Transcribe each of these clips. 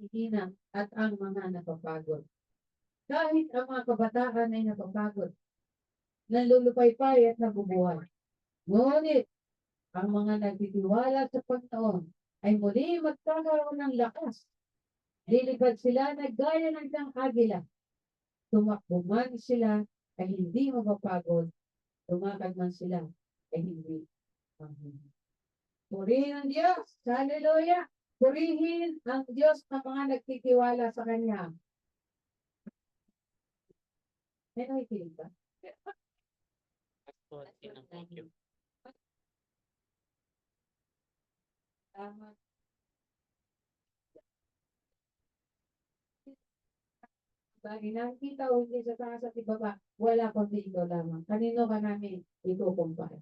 hihina at ang mga napapagod. Kahit ang mga kabataan ay napapagod, nalulupaypay at nabubuhay. Ngunit ang mga nagtitiwala sa Panginoon ay muli magkakaroon ng lakas. Lilipad sila na gaya ng isang agila. Tumakbo man sila ay hindi mapapagod. Tumakad man sila ay hindi manghihina. Purihin ang Diyos. Hallelujah. Purihin ang Diyos na mga nagtitiwala sa Kanya. May nakikinig ba? Thank you. Tama. Dahil nakikita o hindi sa taas at ibaba, wala kundi ikaw lamang. Kanino ka namin ikukumpara?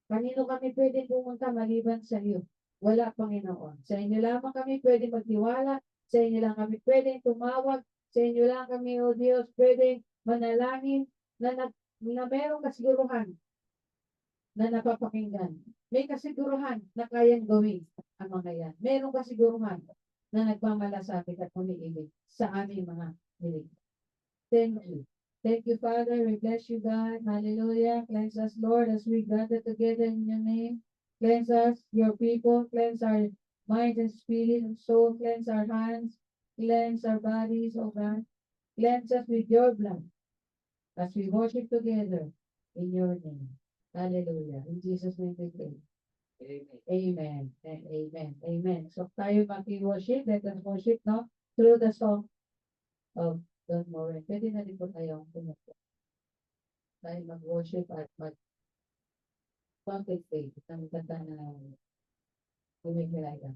Kanino kami pwede pumunta maliban sa iyo? Wala, Panginoon. Sa inyo lamang kami pwede magtiwala. Sa inyo lang kami pwede tumawag. Sa inyo lang kami, O Diyos, pwede manalangin na merong kasiguruhan na napapakinggan. May kasiguruhan na kayang gawin ang mga yan. Merong kasiguruhan na nagmamalasakit at umiibig sa aming mga hilig. Thank you. Thank you, Father. We bless you, God. Hallelujah. Cleanse us, Lord, as we gather together in your name. Cleanse us, your people. Cleanse our mind and spirit and soul. Cleanse our hands. Cleanse our bodies, oh God. Cleanse us with your blood as we worship together in your name. Hallelujah. In Jesus' name we pray. Amen. And amen. Amen. So tayo mag-worship. Let us worship, no? Through the song of Don Moran. Pwede na rin po tayong pumunta. Tayo mag-worship at mag-contemplate ng ganda na bumigilaya.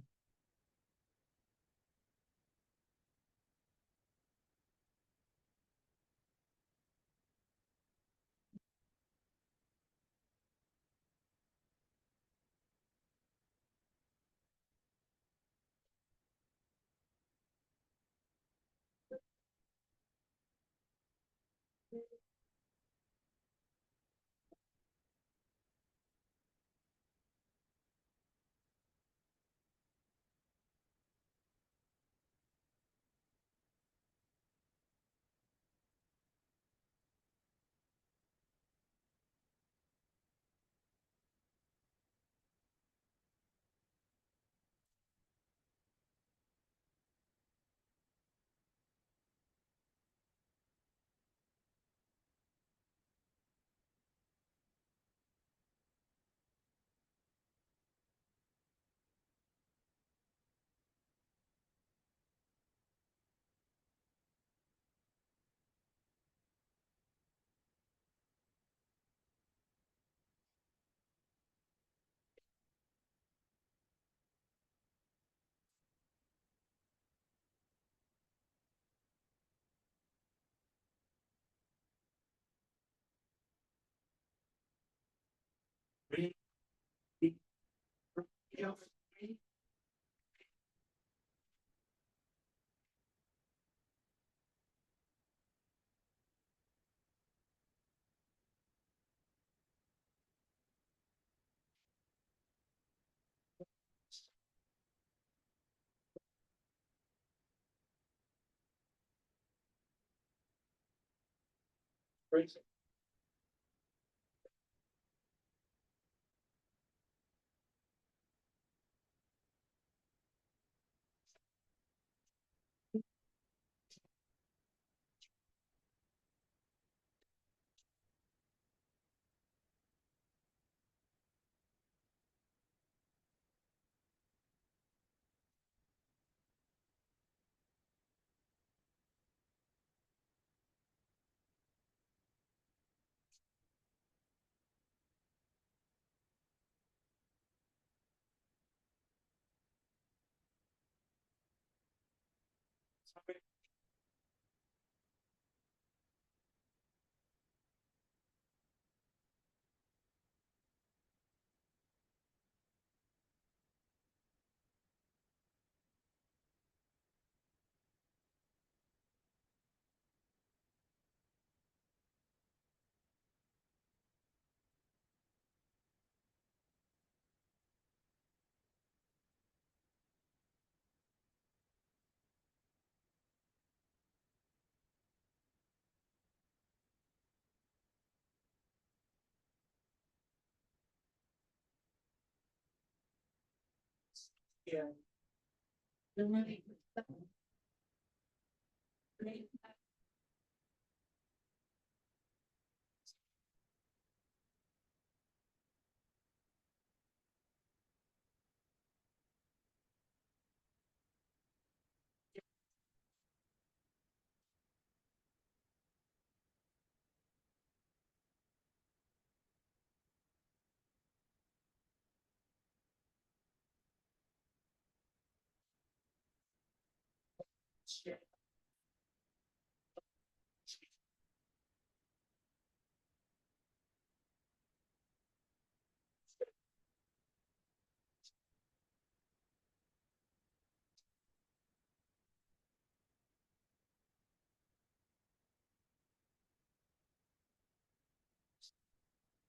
Praise Yeah.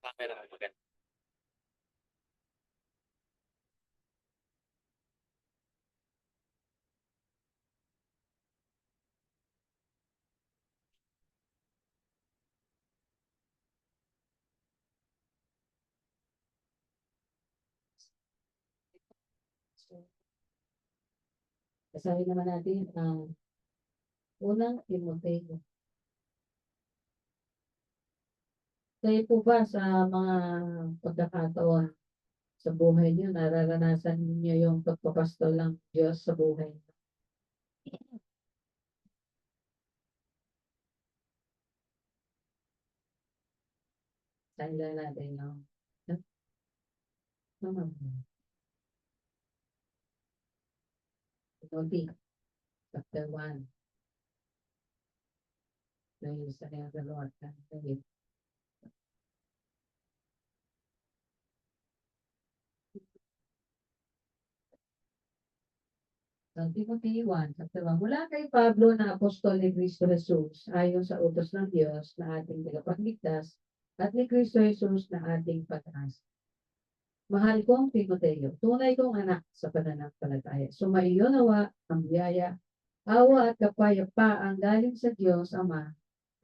Camera maganda. Basahin naman natin ang unang Timoteo. Kayo po ba sa mga pagkakataon sa buhay niyo, nararanasan niyo yung pagpapastol ng Diyos sa buhay niyo? Sahin lang natin yung Timothy, chapter 1. Praise the name of the Lord. Sa Timothy 1, chapter 1. Mula kay Pablo na apostol ni Cristo Jesus, ayon sa utos ng Diyos na ating tagapagligtas, at ni Cristo Jesus na ating pag-asa. Mahal kong Timoteo, tunay kong anak sa pananampalataya. Sumaiyo nawa ang biyaya, awa at kapayapaan galing sa Diyos Ama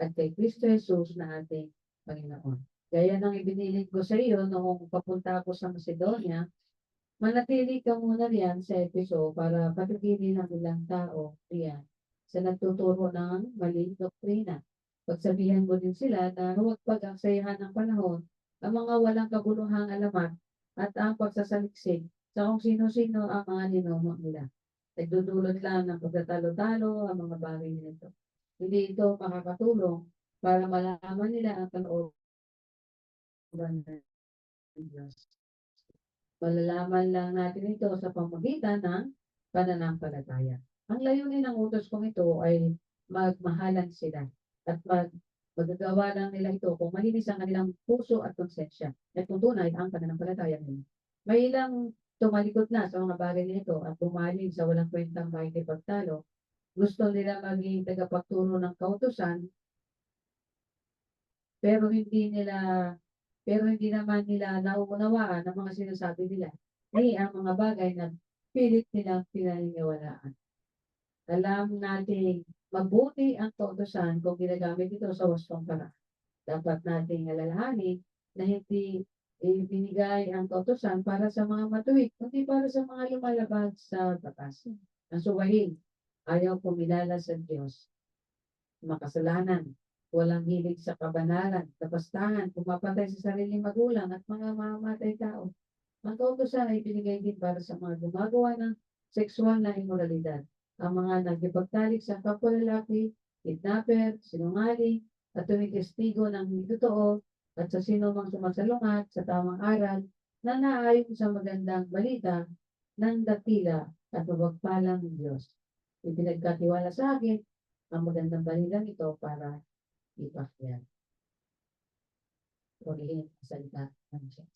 at kay Cristo Jesus na ating Panginoon. Gaya ng ibiniling ko sa iyo noong papunta ako sa Macedonia, manatili ka muna riyan sa Efeso para patigilin ang ilang tao riyan sa nagtuturo ng maling doktrina. Pagsabihan mo din sila na huwag pag-aksayahan ng panahon ang mga walang kabuluhang alamat at ang pagsasaliksik sa kung sino-sino ang mga ninuno nila. Nagdudulot lang ng pagtatalo-talo ang mga bagay nito. Hindi ito makakatulong para malaman nila ang kalooban ng Diyos. Malalaman lang natin ito sa pamamagitan ng pananampalataya. Ang layunin ng utos kong ito ay magmahalan sila at magagawa lang nila ito kung malinis ang kanilang puso at konsensya at kung tunay ang pananampalataya nila. May ilang tumalikod na sa mga bagay nito at bumaling sa walang kwentang pagtalo. Gusto nila maging tagapagturo ng kautusan pero hindi naman nila nauunawaan ang mga sinasabi nila. Ay ang mga bagay na pilit nilang pinaniniwalaan. Alam natin mabuti ang kautusan kung ginagamit ito sa wastong paraan. Dapat nating alalahanin na hindi ibinigay ang kautusan para sa mga matuwid, kundi para sa mga lumalabag sa batas. Ang suwahin, ayaw kumilala sa Diyos, makasalanan, walang hilig sa kabanalan, kabastahan, pumapatay sa sariling magulang at mga mamamatay tao. Ang kautusan ay binigay din para sa mga gumagawa ng sexual na immoralidad, ang mga nagkipagtalik sa kapwa lalaki, kidnapper, sinungaling, at tumitistigo ng hindi totoo, at sa sino mang sumasalungat sa tamang aral na naayon sa magandang balita ng dakila at mabagpalang Diyos. Ipinagkatiwala sa akin ang magandang balita nito para ipakyan. Purihin ang salita ng Diyos.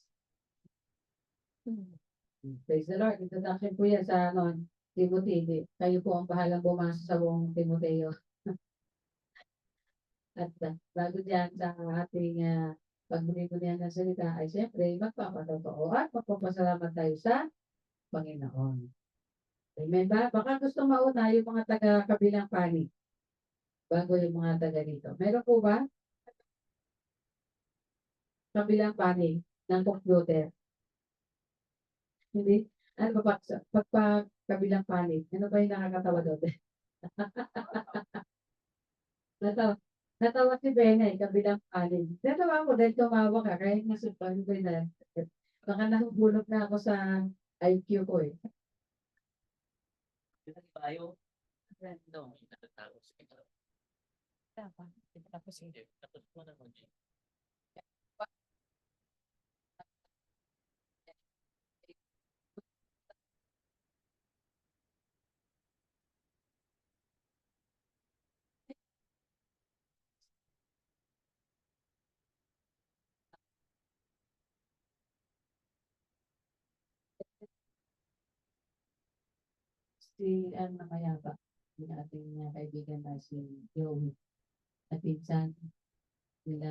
Praise the Lord. Introduction po yan sa Timothy. Kayo po ang bahalang bumasa sa buong Timoteo. At bago dyan sa ating pagbuli-bulihan ng salita ay siyempre magpapatotoo at magpapasalamat tayo sa Panginoon. Amen ba? Baka gusto mauna yung mga taga-kabilang panig bago yung mga taga dito. Meron po ba? Kabilang panig ng computer. Hindi. Ano ba pagpakabilang panig, ano ba yung nakakatawa doon? Natawa natawa si Bena, eh, kabilang panig. Natawa ako dahil tumawa ka kahit nasupan ko na baka nahubulog na ako sa IQ ko, eh. Tayo. No, natatapos. Tapos hindi. Tapos mo na mo. Si ano Mayaba, yung ating kaibigan na si Joey at pinsan nila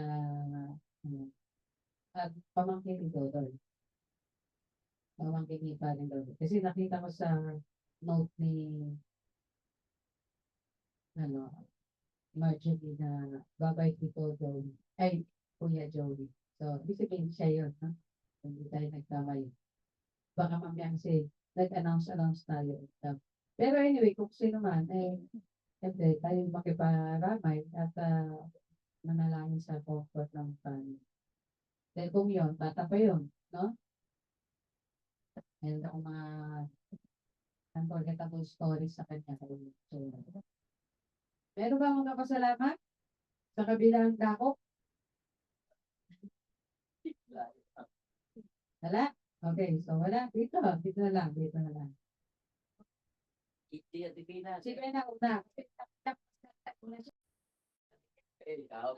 at pamangkin ni Dodol. Pamangkin ni Paring Dodol. Kasi nakita ko sa note ni ano, Marjorie na babay kay Joey. Ay, Kuya Joey. So, ibig sabihin siya yun, ha? Hindi tayo nagkamali. Baka mamaya kasi nag-announce tayo. Pero anyway, kung sino man, eh, siyempre, tayo makiparamay at manalangin sa comfort ng family. Dahil kung yun, bata pa yun, no? Meron akong mga unforgettable stories sa kanya. So, meron ba mga pasalamat sa kabilang dako? Wala? Okay, so wala. Dito na lang, dito na lang. Hindi at Pilipinas. Sige na, una. Ikaw.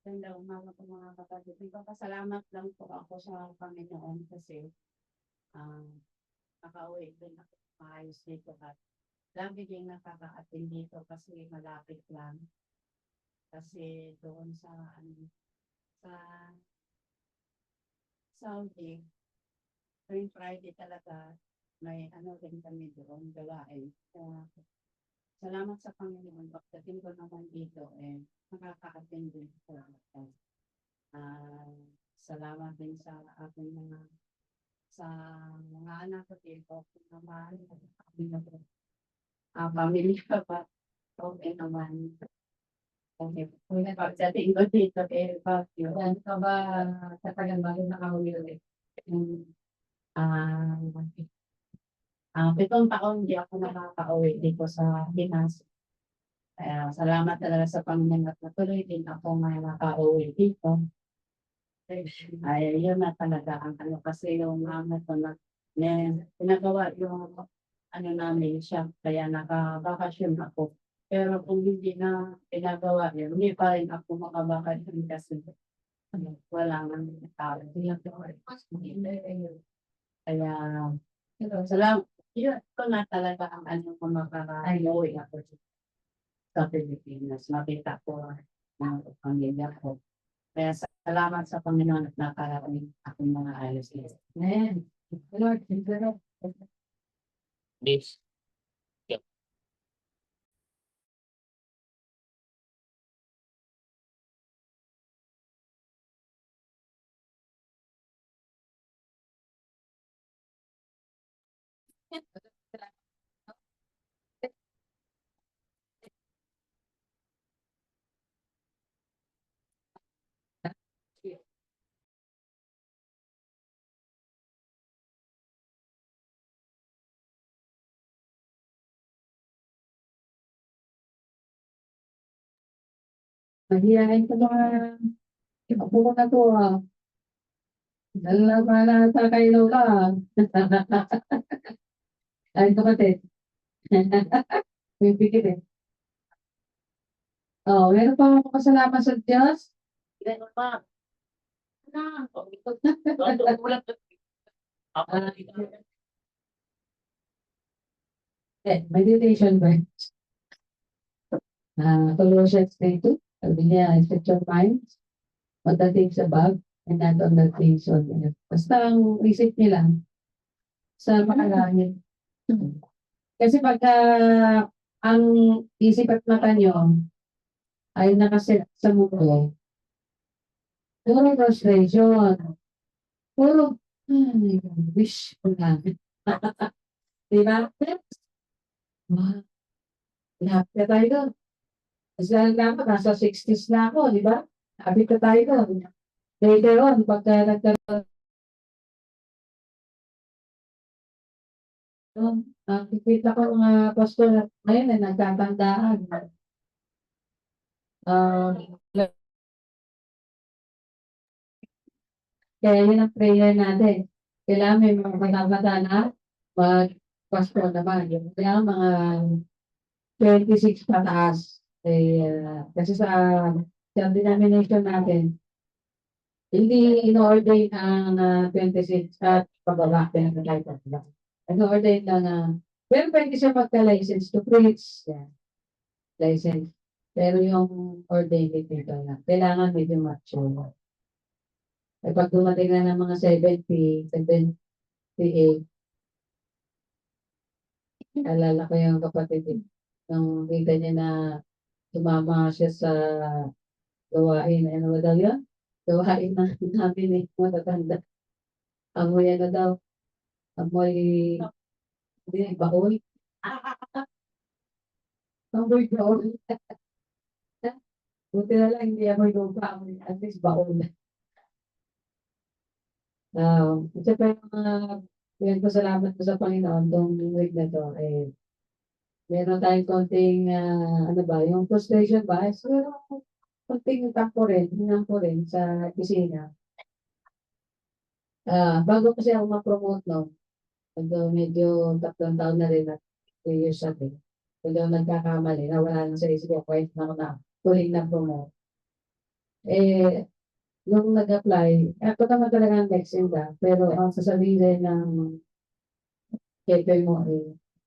Magandang umaga po mga kapatid. Nagpapasalamat lang po ako sa Panginoon kasi ah nakauwi din ako maayos dito at lagi din nakaka-attend dito kasi malapit lang. Kasi doon sa sa Saudi, tuwing Friday talaga may ano din kami doon gawain. Kaya salamat sa Panginoon. Pagdating ko naman dito, eh, nakaka-attend din po. Ah, salamat din sa aking sa mga anak ko dito, naman, pamilya pa, okay naman. Okay. Pagdating ko dito, eh, Yan ka ba katagal ba yung nakauwi ulit? yung, ah, 7 taon di ako nakaka-uwi dito sa Pinas. Kaya salamat talaga sa Panginoon at natuloy din ako na nakauwi dito. Ay, yun na talaga ang ano kasi yung mama ko pinagawa yung ano namin siya, kaya nakabakasyon ako. Pero kung hindi na pinagawa yun, hindi pa rin ako makabakasyon kasi wala nang tao. Kaya, salamat. Yun, ito na talaga ang ano ko makaka-uwi ako sa Pilipinas. Makita ko ang pamilya ko. Kaya salamat sa Panginoon at nakarating akong mga ayos nito. Amen. Lord, thank you, Lord. This. Mahihain ko mga ipapuko na to ah. Dalawa na sa kay Lola. Ay, kapatid. May bigil eh. Oh, meron pa ako kasalamat sa Diyos. Ganun pa. Na. Ano, ulat. Ako na dito. Meditation ba? Colossians 3:2. Sabi niya, set your minds on the things above and not on the things on earth. Basta ang isip niya lang sa makalangit. Kasi pagka ang isip at mata niyo ay nakaset sa mundo, puro frustration, puro wish ko lang. Di ba? Wow, lahat na tayo doon. Kasi lang nasa 60s na ako, di ba? Habit na tayo doon. Later on, pagka nagkaroon, nakikita ko mga pastor ngayon na nagtatandaan. Um, Kaya yun ang prayer natin. Kailangan may mga matapata na mag-pastor naman. Kaya mga 26 pataas. Kasi sa denomination natin, hindi in-ordain ang 26 at pababa. In-ordain lang pero pwede siya magka-license to preach. Yeah, license. Pero yung ordained dito na, kailangan medyo mature. Eh, pag dumating na ng mga 70, 78, alala ko yung kapatid eh. Nung kita niya na tumama siya sa gawain, ano ba daw yun? Gawain na namin eh, matatanda. Amoy ano daw, amoy, hindi, baon. Amoy baon. Buti na lang, hindi amoy lupa, amoy, at least baon. Kasi pa yung mga, yan ko salamat ko sa Panginoon, tong week na to, eh, meron tayong konting, ano ba, yung frustration ba? So, konting tampo rin sa opisina. Bago kasi ako ma-promote, no, medyo 3 taon na rin at 3 years ago. Pag nagkakamali, nawala na sa isip ko, kahit na ako na huling na promote. Eh, nung nag-apply, ako naman talaga ang next in pero ang sasabihin ng kepe mo,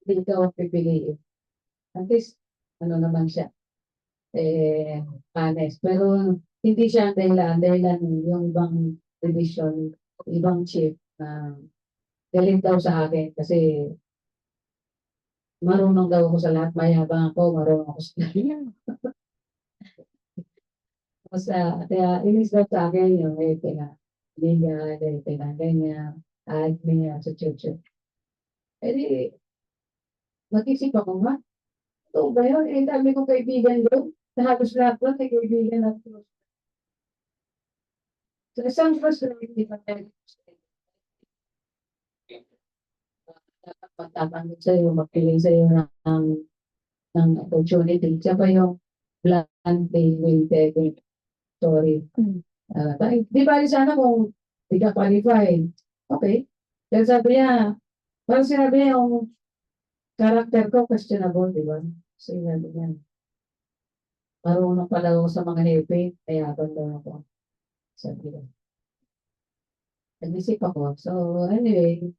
hindi ka pipiliin. At least, ano naman siya, honest. Pero hindi siya ang dahilan yung ibang division, ibang chief na galing daw sa akin kasi marunong daw ako sa lahat, mayabang ako, marunong ako sa lahat. Basta, kaya inis daw sa akin yung liga, ganyan, admin, sa church. Eh di, mag-isip ako nga, ito ba yun? Eh, dami kong kaibigan doon. Sa halos lahat doon, may kaibigan ako. So, isang frustrating, di ba tayo? Dapat magtatanggap sa'yo, magpili sa'yo ng opportunity. Siya pa yung blunt day will take sorry. Di ba sana kung di ka qualified? Okay. Pero sabi niya, parang sinabi niya yung character ko questionable, di ba? Sinabi niya, marunong pala ako sa mga hepe, kaya daw ako. Sabi niya. Nag-isip ako. So, anyway,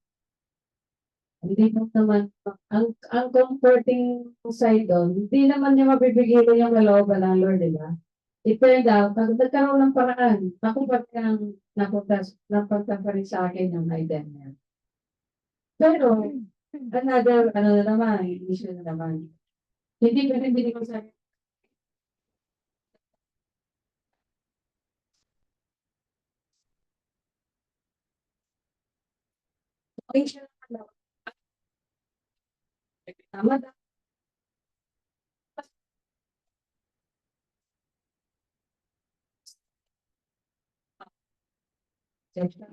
hindi mo naman, ang comforting side doon, hindi naman niya mapipigilan yung kalooban ng Lord, di ba? It turned out, pag nagkaroon ng paraan, ako pa kang napunta pa rin sa akin yung item niya. Pero, another, ano na naman, issue na naman. Hindi ko rin binigay ko sa akin. Okay siya naman. Tama daw. Check na.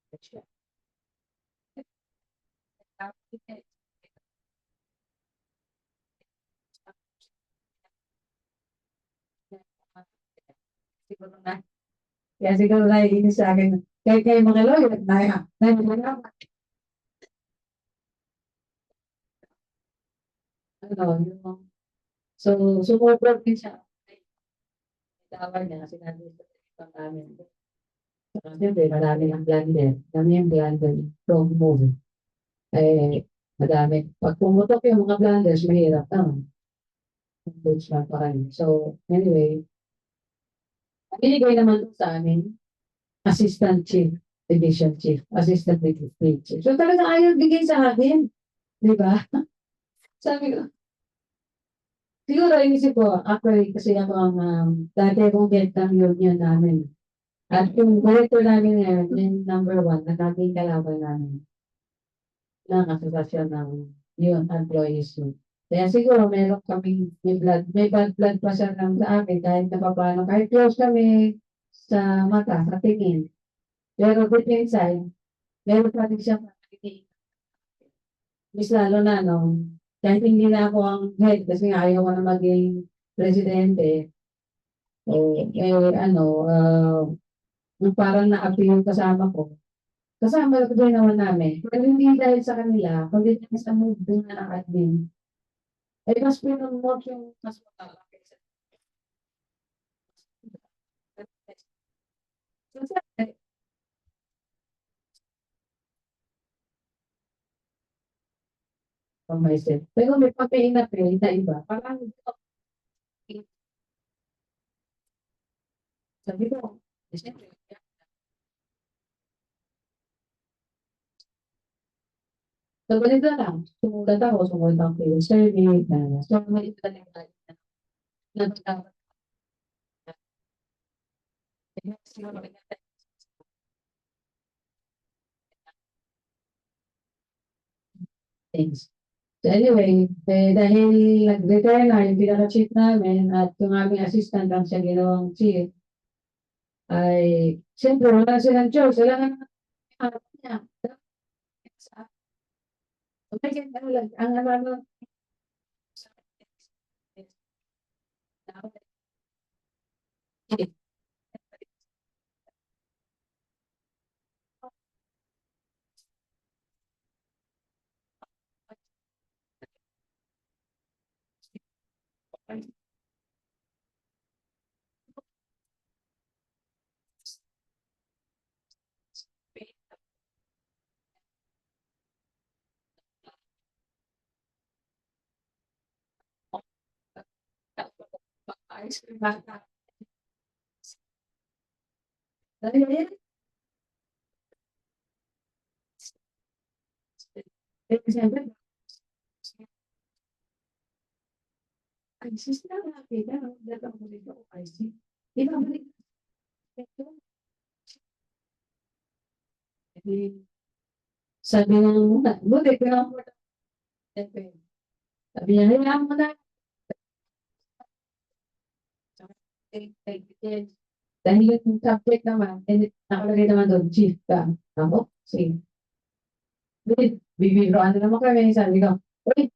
Check siya. Siguro na. Kaya siguro naiinis sa akin. Kaya kayo mga lawyer, na, ano, yung, so, sumubok din siya. Tawag niya, sinabi sa ibang namin. Saka siyempre, marami ang blender. Kami yung blender, from movie. Eh, madami. Pag pumutok yung mga blenders, mahirap naman. Boots lang pa kami. So, anyway, binigay naman sa amin, assistant chief, division chief, assistant division chief. So, talagang ayaw bigay sa akin. Di ba? Sabi ko, siguro inisip ko, ako kasi ako ang dati akong Vietnam Union namin. At yung director namin ngayon, yung number one, na dating kalaban namin ng asosasyon ng yun, employees yun. Kaya siguro meron kami may blood pa siya ng sa akin kahit na paano, kahit close kami sa mata, sa tingin. Pero deep inside, meron pa rin siya pakikinig. Mas lalo na nung kahit hindi na ako ang head kasi nga ayaw ko na maging presidente. O ano, yung parang na-appeal yung kasama ko. Kasama ko din naman namin. Pero hindi dahil sa kanila, kundi dahil sa mood din na ng admin. Ay, mas pinunod yung mas malalaki sa from myself. Pero may pagkainapil na iba. Parang sabi ko, siyempre, so ganito lang. Sumunod ako yung survey. So, may iba na yung nagtawag. Things. So anyway, dahil nag-retire na yung pinaka-chief namin at yung aming assistant ang siya ginawang chief, ay siyempre wala silang choice. Wala nga naman harap niya. Okay, ano lang, ang ano, ayos yung bata. Dahil, siyempre, ay, sis na nakita, dapat mo dito ako, ay, sis. Ibabalik ito. Sabi ng, buti, pinaka sabi niya, hayaan mo na. Dahil yung subject naman, nakalagay naman doon, chief ka. Ako, sige. Bibiroan na naman kami. Sabi ko, uy,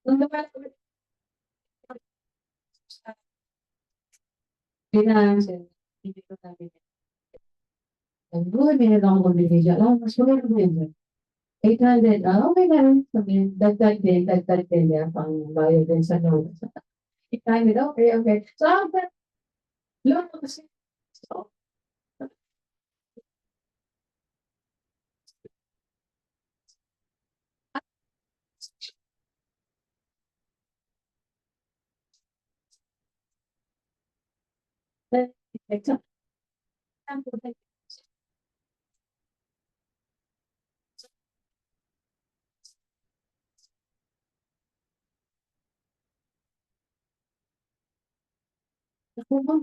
nung naman, finance, hindi ko sabi. Sabi ko, meron akong magbibigay siya. Ah, mas maganda mo yun. 800, okay na rin. Sabi, dagdag din niya, pang bayad din sa loan. 800, okay, okay. So, after, loan kasi. So, example, kung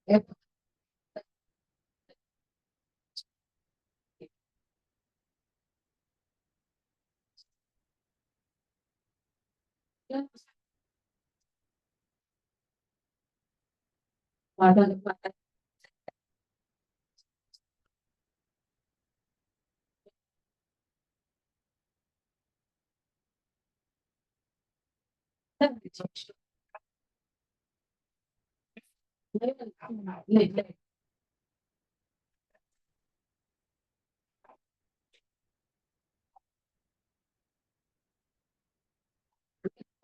Eh, Matang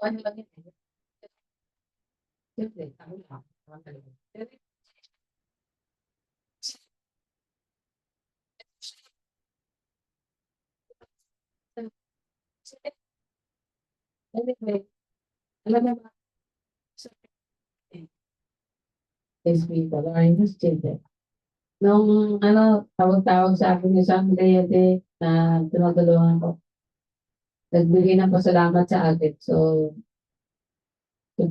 ano lang yun eh. Siyempre, tao lang. Tama talaga. Anyway, alam mo ba, these people are mistreated. Nung ano, tawag-tawag sa akin isang kliyente na tinutulungan ko, nagbigay ng pasalamat sa akin. So,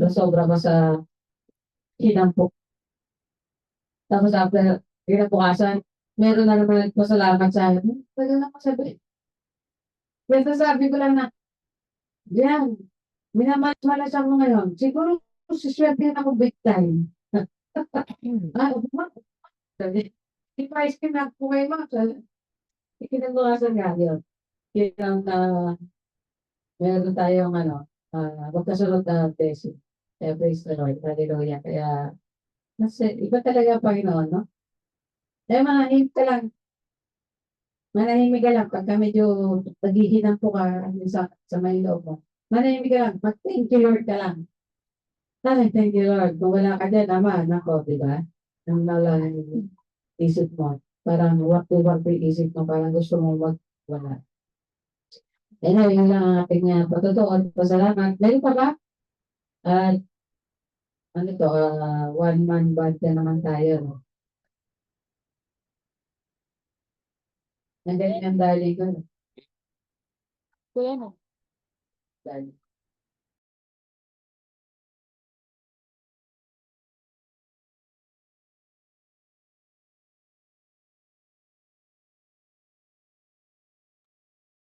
sobra ko sa hinampok. Tapos after, kinabukasan, meron na naman nagpasalamat sa akin. Tagal na masabi. Kaya sabi ko lang na, yan, minamalas ako ngayon. Siguro, siswerte ako big time. Ah, sabi, di pa ice cream na po kayo mga. Kinabukasan nga yun. Yun ang meron tayong magkasunod na tesis. Kaya praise the Lord. Hallelujah. Kaya, kasi, iba talaga ang Panginoon, no? Kaya manahimik ka lang. Manahimik ka lang. Pagka medyo naghihinang po ka sa may loob mo. Manahimik ka lang. Mag-thank you Lord ka lang. Ay, thank you Lord. Kung wala ka dyan, ama, nako, di ba? Ang nalang isip mo. Parang what to isip mo. Parang gusto mo wala. Anyway, yun lang ang ating patutuon. Pasalamat. Meron pa ba? At ano to, one man band na naman tayo. No? Nandiyan yung darling ko. No? Kuya na. Darling.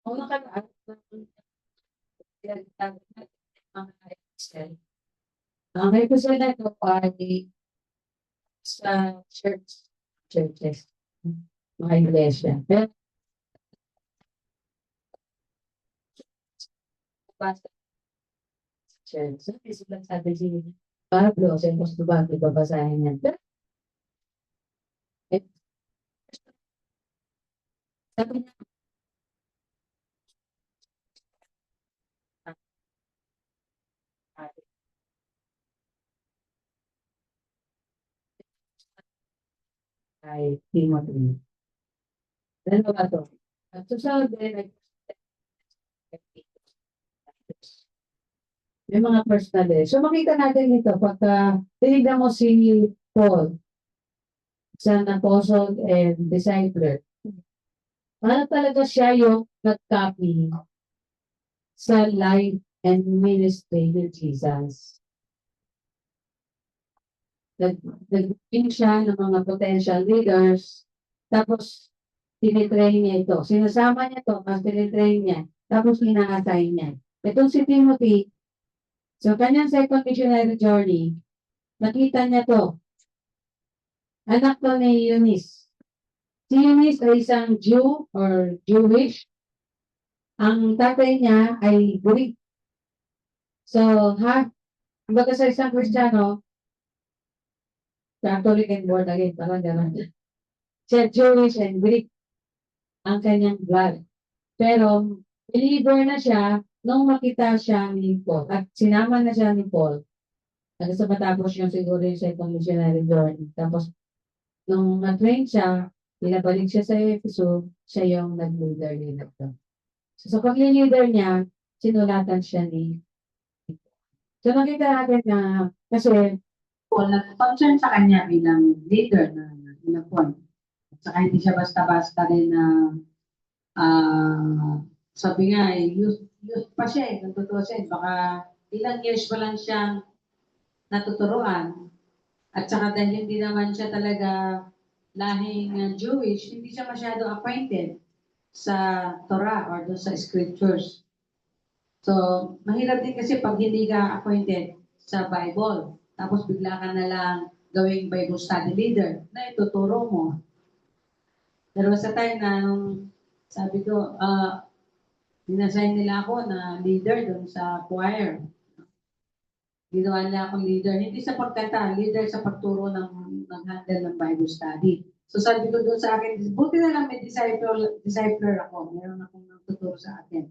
Kung nakaraan, mga Excel. Ang represent na ito ay sa churches, mga iglesia. Pero basta sa church, sabi sila sabi si Pablo, sa Apostol, babasahin yan. Pero, eh, sabi niya, kay Timothy. Ano ba to? At susunod din, may mga personal eh. So makita natin ito pagka tinignan mo si Paul, isang apostle and discipler. Ano talaga siya yung nag-copy sa life and ministry ni Jesus. Nag-bring siya ng mga potential leaders, tapos tinitrain niya ito. Sinasama niya ito, tapos tinitrain niya, tapos ina-assign niya. Itong si Timothy, so kanyang second missionary journey, nakita niya to. Anak to ni Eunice. Si Eunice ay isang Jew or Jewish. Ang tatay niya ay Greek. So, kumbaga sa isang Kristiyano, Catholic and born again, parang gano'n. Siya Jewish and Greek ang kanyang blood. Pero, believer na siya nung makita siya ni Paul. At sinama na siya ni Paul. At sa matapos yung siguro yung second missionary journey. Tapos, nung na-train siya, pinabalik siya sa Efeso, siya yung nag-leader nila to. So, sa pag-leader niya, sinulatan siya ni. So, nakita natin na, kasi, Paul nag-function sa kanya bilang leader na inappoint. At saka hindi siya basta-basta rin na sabi nga youth pa siya eh, kung totoo siya eh. Baka ilang years pa lang siyang natuturuan At saka dahil hindi naman siya talaga lahing Jewish, hindi siya masyado acquainted sa Torah or doon sa scriptures. So, mahirap din kasi pag hindi ka acquainted sa Bible, tapos bigla ka na lang gawing Bible study leader na ituturo mo. Pero sa time na nung sabi ko, dinasign nila ako na leader doon sa choir. Ginawa niya akong leader. Hindi sa pagkanta, leader sa pagturo ng handle ng Bible study. So sabi ko doon sa akin, buti na lang may discipler ako. Meron akong nagtuturo sa akin.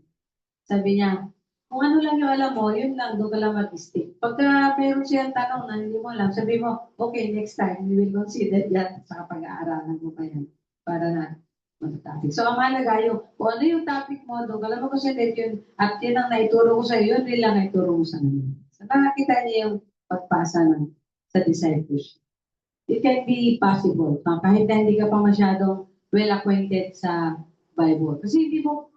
Sabi niya, kung ano lang yung alam mo, yun lang, doon ka lang mag-stick. Pagka mayroon siyang tanong na hindi mo alam, sabi mo, okay, next time, we will consider yan sa pag-aaralan mo pa yan. Para na mag-topic. So, ang mahalaga yung, kung ano yung topic mo, doon ka lang mag-consider yun, at yun ang naituro ko sa iyo, yun lang naituro ko sa inyo. So, nakakita niya yung pagpasa sa discipleship. It can be possible, kahit na hindi ka pa masyadong well-acquainted sa Bible. Kasi hindi mo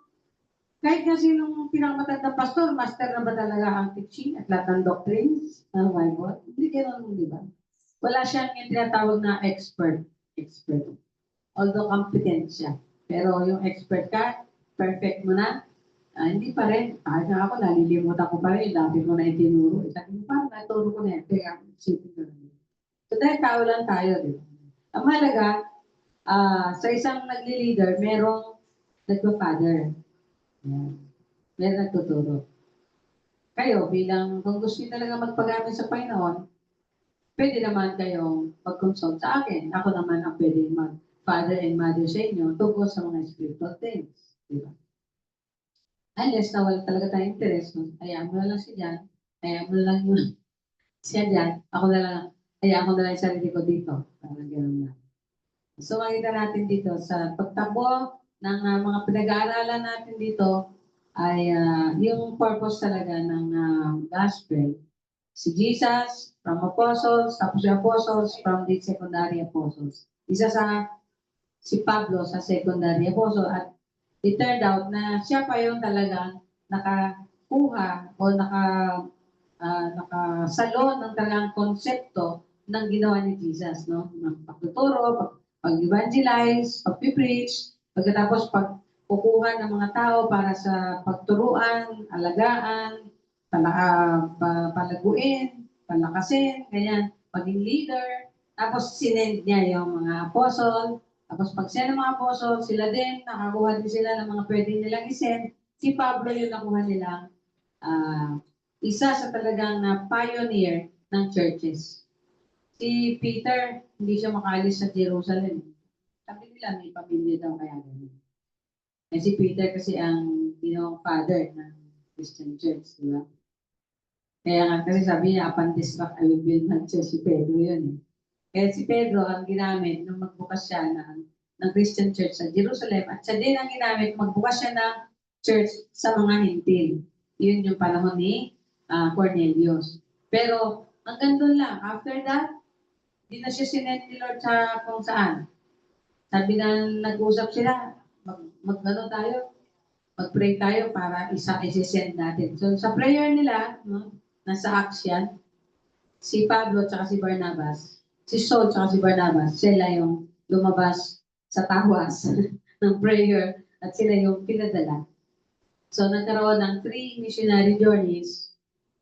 kahit nga sinong pinakamatandang pastor, master na ba talaga ang teaching at lahat ng doctrines ng Bible? Hindi ganoon, di ba? Wala siyang yung tinatawag na expert. Although competent siya. Pero yung expert ka, perfect mo na, hindi pa rin. Kahit nga ako, nalilimutan ko pa rin. Dati ko na itinuro. Sabi ko, parang naturo ko na yan. Kaya isipin ko na. So dahil tao lang tayo, di ba? Ang mahalaga, sa isang nagli-leader, merong nagpa-father. Yan. Meron nagtuturo. Kayo, bilang kung gusto niyo talaga magpagamit sa Panginoon, pwede naman kayong mag-consult sa akin. Ako naman ang pwede mag-father and mother sa inyo tungkol sa mga spiritual things. Diba? Unless na wala talaga tayong interest, hayaan mo na lang siya dyan, hayaan mo na lang yung siya dyan, ako na lang, hayaan ko na lang yung sarili ko dito. Parang gano'n na. So, makita natin dito sa pagtakbo ng mga pinag-aaralan natin dito ay yung purpose talaga ng gospel. Si Jesus from apostles, tapos yung apostles from the secondary apostles. Isa si Pablo sa secondary apostle at it turned out na siya pa yung talagang nakakuha o nakasalo ng talagang konsepto ng ginawa ni Jesus, no? Ng pagtuturo, pag-evangelize, pag-preach, pagkatapos pagkukuha ng mga tao para sa pagturuan, alagaan, palaguin, palakasin, ganyan, maging leader. Tapos sinend niya yung mga apostle. Tapos pag send ng mga apostle, sila din, nakakuha din sila ng mga pwede nilang isend. Si Pablo yung nakuha nilang isa sa talagang pioneer ng churches. Si Peter, hindi siya makaalis sa Jerusalem. Sabi nila, may pamilya daw kaya ganun. Eh si Peter kasi ang ginawang father ng Christian church, di ba? Kaya nga kasi sabi niya, upon this rock, I will build my church. Si Pedro yun eh. Kaya si Pedro ang ginamit nung magbukas siya ng Christian church sa Jerusalem at siya din ang ginamit magbukas siya ng church sa mga hintil. Yun yung panahon ni Cornelius. Pero hanggang doon lang. After that, di na siya sinend ni Lord sa kung saan. Sabi na nag-usap sila, mag-pray tayo para isa-send natin. So sa prayer nila, no, nasa Acts yan, si Pablo at si Barnabas, si Saul at si Barnabas, sila yung lumabas sa tawas ng prayer at sila yung pinadala. So nagkaroon ng 3 missionary journeys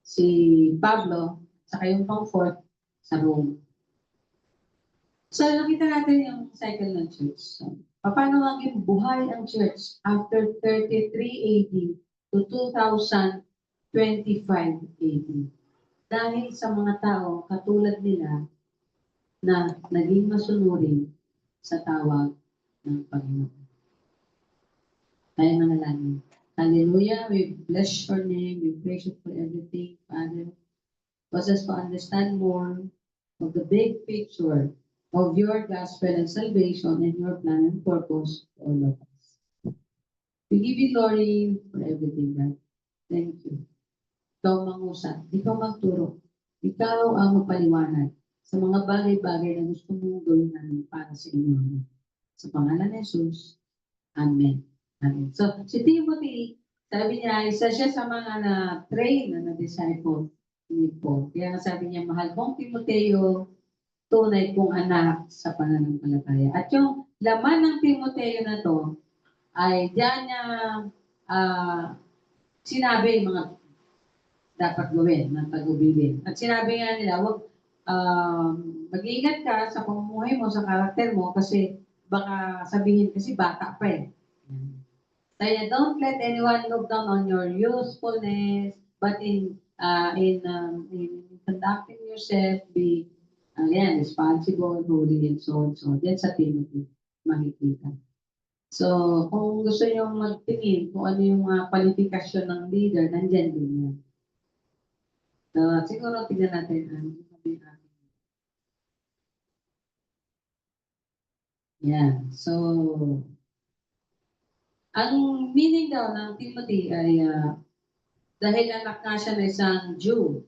si Pablo saka yung pang-4 sa Rome. So nakita natin yung cycle ng church. So, paano maging buhay ang church after 33 AD to 2025 AD? Dahil sa mga tao katulad nila na naging masunurin sa tawag ng Panginoon. Tayo manalangin. Hallelujah. We bless your name. We praise you for everything, Father. Cause us to understand more of the big picture of your gospel and salvation and your plan and purpose for all of us. We give you glory for everything, God. Thank you. Ikaw mangusap, ikaw magturo, ikaw ang magpaliwanag sa mga bagay-bagay na gusto mong gawin namin para sa inyo. Sa pangalan ni Jesus, Amen. Amen. So, si Timothy, sabi niya, isa siya sa mga na-train na disciple ni Paul. Kaya sabi niya, mahal kong Timoteo, tunay kong anak sa pananampalataya. At yung laman ng Timoteo na to, ay diyan niya sinabi yung mga dapat gawin ng pag-ubili. At sinabi nga nila, mag-iingat ka sa pamumuhay mo, sa karakter mo, kasi baka sabihin kasi bata pa eh. Kaya don't let anyone look down on your usefulness, but in conducting yourself, be responsible, holy, and so on. So, yan sa Timothy, makikita. So, kung gusto nyo magtingin kung ano yung mga kwalifikasyon ng leader, nandyan din yan. So, siguro tingnan natin ano sabi natin. Yan. So, ang meaning daw ng Timothy ay dahil anak nga siya ng isang Jew.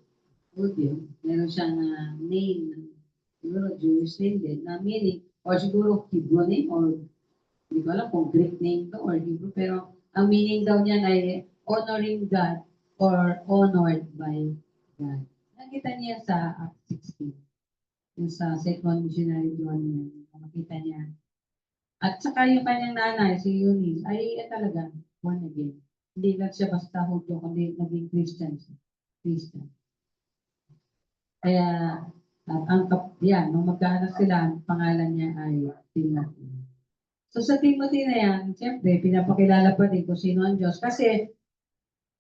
Good yun. Meron siyang name. Siguro Jewish name din. Na meaning, or siguro Hebrew name, or hindi ko alam kung Greek name to or Hebrew. Pero ang meaning daw niyan ay honoring God or honored by God. Nakita niya sa Acts 16. Yung sa second missionary John niya. Makita niya. At saka yung kanyang nanay, si Eunice, ay talaga born again. Hindi lang siya basta Hudyo, kundi naging Christian siya. Christian. Kaya, nung magkaanak sila, ang pangalan niya ay Timothy. So sa Timothy na yan, siyempre, pinapakilala pa din kung sino ang Diyos. Kasi,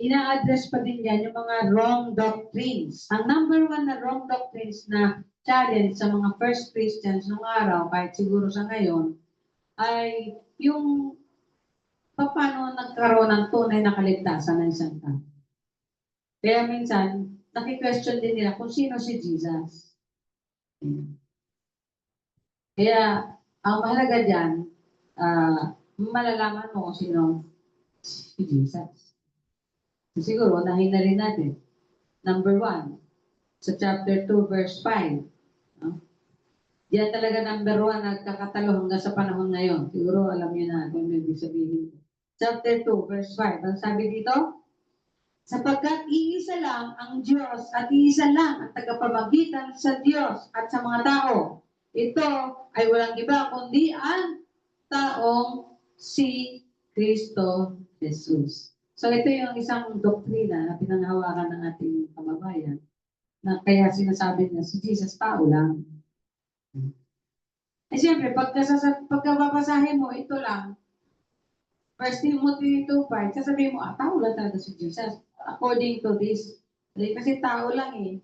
ina-address pa din yan yung mga wrong doctrines. Ang number one na wrong doctrines na challenge sa mga first Christians nung araw, kahit siguro sa ngayon, ay yung paano nagkaroon ng tunay na kaligtasan ng isang tao. Kaya minsan, naki-question din nila kung sino si Jesus. Kaya, ang mahalaga dyan, malalaman mo kung sino si Jesus. So, siguro, unahin na rin natin. Number 1, sa chapter 2, verse 5. No? Diyan talaga number 1 nagkakatalo hanggang sa panahon ngayon. Siguro alam niyo na kung may ibig sabihin. Chapter 2, verse 5. Ang sabi dito, sapagkat iisa lang ang Diyos at iisa lang ang tagapamagitan sa Diyos at sa mga tao. Ito ay walang iba kundi ang taong si Kristo Jesus. So ito yung isang doktrina na pinanghawakan ng ating kababayan na kaya sinasabi niya si Jesus tao lang. Eh siyempre, pagkababasahin mo, ito lang, 1 Timothy 2:5, sasabihin mo, tao lang talaga si Jesus. According to this. Kasi tao lang eh.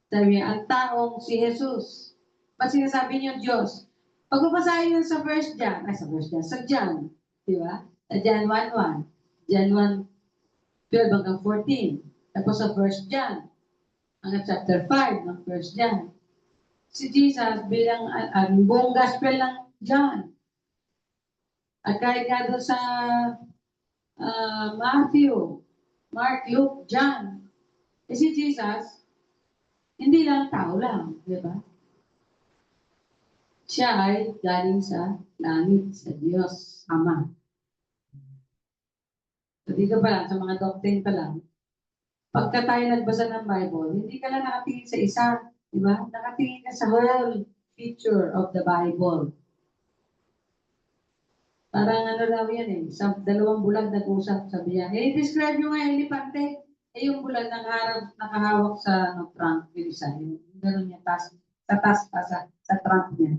Sabi niya, ang taong si Jesus. Ba't sinasabi niyo Diyos? Pag babasahin yun sa John, di ba? Sa John 1:1, John 1:12 hanggang 14. Tapos sa 1 John, hanggang chapter 5 ng 1 John. Si Jesus bilang buong gospel ng John. At kahit nga doon sa Matthew, Mark, Luke, John. Si Jesus, hindi lang tao lang, di ba? Siya ay galing sa langit, sa Diyos, Ama. So dito pa lang, sa mga doctrine pa lang, pagka tayo nagbasa ng Bible, hindi ka lang nakatingin sa isa, di ba? Nakatingin ka sa whole picture of the Bible. Parang ano raw yan eh, sa 2 bulag nag-usap, sabi niya, describe nyo nga yung elefante. Yung bulag nakahawak sa trunk, yung isa, yung gano'n niya, sa trunk niya.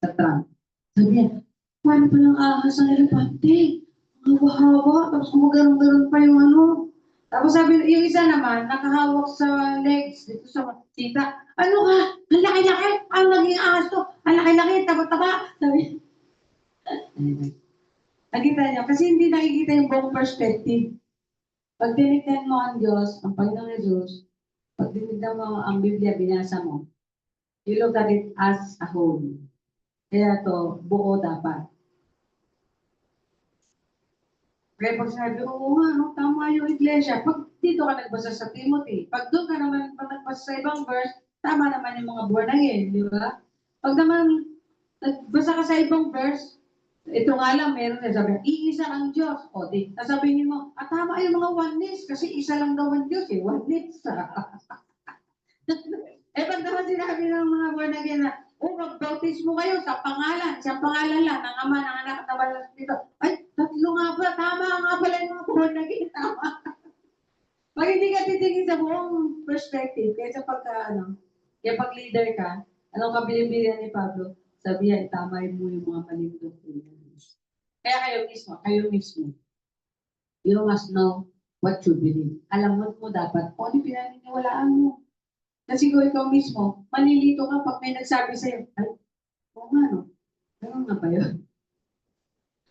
Sa trunk. Sabi niya, paano palang ahas ang elefante? Ang hawa, tapos gumagano'n pa yung ano. Tapos sabi, yung isa naman, nakahawak sa legs, dito sa tita, ano ka? Ang laki-laki, ang naging ahas to, ang laki-laki, taba-taba. Sabi, nakita niyo, kasi hindi nakikita yung buong perspective. Pag tinignan mo ang Diyos, ang Panginoong Jesus, pag tinignan mo ang Biblia, binasa mo, you look at it as a whole. Kaya to, buo dapat. Kaya pag sinabi, oo nga, no, tama yung iglesia. Pag dito ka nagbasa sa Timothy, pag doon ka naman nagbasa sa ibang verse, tama naman yung mga born again, di ba? Pag naman nagbasa ka sa ibang verse, ito nga lang, meron na sabi, iisa ang Diyos. O, di, sasabihin mo, tama yung mga oneness, kasi isa lang daw ang Diyos, oneness. Pag naman sila, sabi ng mga born again na, mag-bautismo kayo sa pangalan lang ng Ama, ng Anak, at ng Banal na Espiritu. Ay, tatlo nga pala, tama nga pala yung mga born again, tama. Pag hindi ka titingin sa buong perspective, kaya pag leader ka, anong kabilin-bilian ni Pablo? Sabihan, tama mo yung mga maling doktrina. Kaya kayo mismo, you must know what you believe. Alam mo dapat kung ano pinaniniwalaan mo. Kasi kung ikaw mismo, malilito ka pag may nagsabi sa'yo, ay, oo nga no, ganun nga ba yun?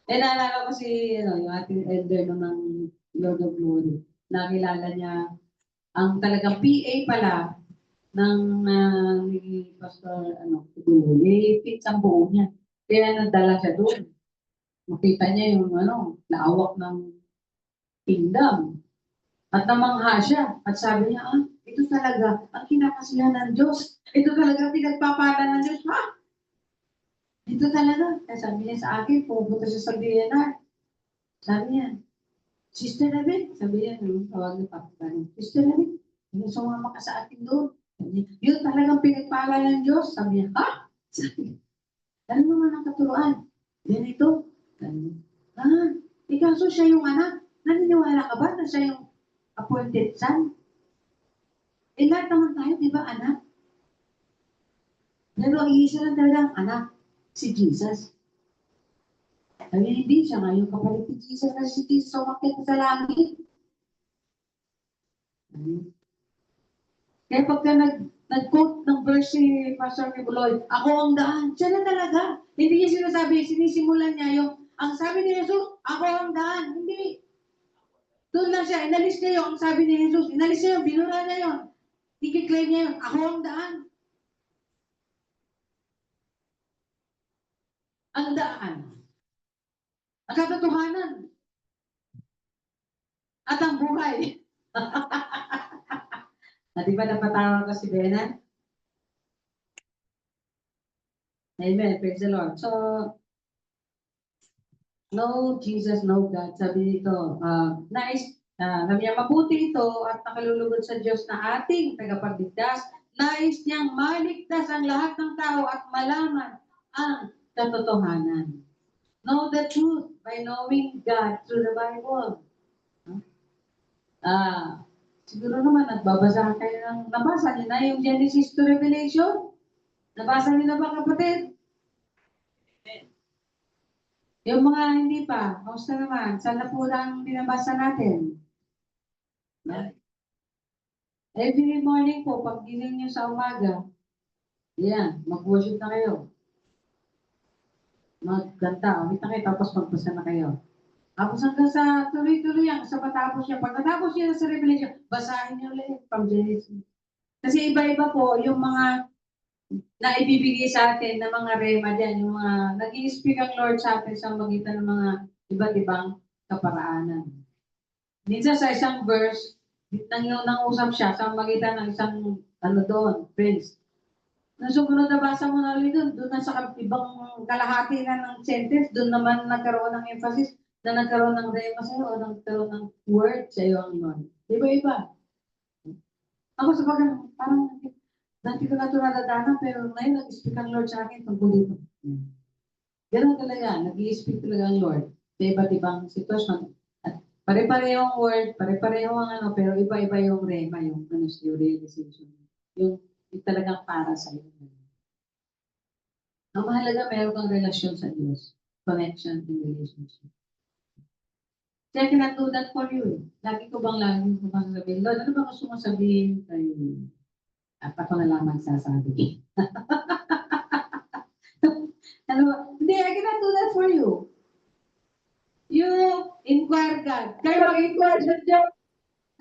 Naalala ko yung ating elder ng Lord of Glory. Nakilala niya ang talagang PA pala ng ni Pastor Tuguloy. Fit ang buo niya. Kaya nadala siya doon. Makita niya yung laawak ng kingdom. At namangha siya. At sabi niya, ito talaga ang kinakasihan ng Diyos. Ito talaga pinagpapala ng Diyos. Ha? Ito talaga. Kaya sabi niya sa akin, pupunta siya sa DNR. Sabi niya, Sister David, sabi niya, tawag niya pa. Sister David, hindi sumama ka sa akin doon. Yun talagang pinagpala ng Diyos. Sabi niya, ha? Sabi niya, ano naman ang katuruan? Ganito. Ikaw siya yung anak. Naniniwala ka ba na siya yung appointed son? Lahat naman tayo, di ba, anak? Pero ang isa lang talagang anak, si Jesus. Sabi hindi siya nga yung kapalit ni Jesus na si Jesus umakyat sa langit. Kaya pagka nag-quote ng verse si Pastor Nibuloy, ako ang daan, siya na talaga. Hindi niya sinasabi, sinisimulan niya yung, ang sabi ni Jesus, ako ang daan. Hindi. Doon lang siya, inalis niya yung, ang sabi ni Jesus, inalis niya yung, binura niya yun. I-claim niya yun, ako ang daan. Ang daan. Ang katotohanan. At ang buhay. Di ba napatawa ko si Bena? Amen. Praise the Lord. So, no Jesus, no God. Sabi dito, sabi niya, mabuti ito at nakalulugod sa Diyos na ating tagapagligtas. Nais niyang maligtas ang lahat ng tao at malaman ang katotohanan. Know the truth by knowing God through the Bible. Siguro naman, nagbabasa kayo nabasa niyo na yung Genesis to Revelation? Nabasa niyo na ba, kapatid? Yung mga hindi pa, kamusta naman? Saan na po lang binabasa natin? Every morning po, pag gising niyo sa umaga, mag-worship na kayo. Magkanta, ulit na kayo, tapos magbasa na kayo. Tapos hanggang sa tuloy-tuloy yan, sa matapos niya. Pagkatapos niya sa Revelation, basahin niyo ulit from Genesis. Kasi iba-iba po yung mga na ibibigay sa atin ng mga rema dyan, yung mga nag-i-speak ang Lord sa atin sa magitan ng mga iba't ibang kaparaanan. Minsan sa isang verse, nang-usap siya sa magitan ng isang prince. Nung sumunod na basa mo na ulit doon na sa ibang kalahati na ng sentence, doon naman nagkaroon ng emphasis na nagkaroon ng rema sa'yo o nagkaroon ng word sa'yo ang Lord. Iba-iba. Ako sa parang dati ko na ito nadadana, pero ngayon nag-speak ang Lord sa akin tungkol dito. Ganun talaga, nag-i-speak talaga ang Lord sa iba't ibang sitwasyon. At pare-pareho ang word, pareho ang pero iba-iba yung rema, yung realization. Yung talagang para sa iyo. Ang mahalaga, meron kang relasyon sa Diyos. Connection and relationship. Kaya I cannot do that for you. Lagi ko bang sabihin, Lord, ano ba gusto mo sabihin kayo? At ako na lang magsasabi. Hindi, I cannot do that for you. You inquire God. Kayo mag-inquire sa Diyos.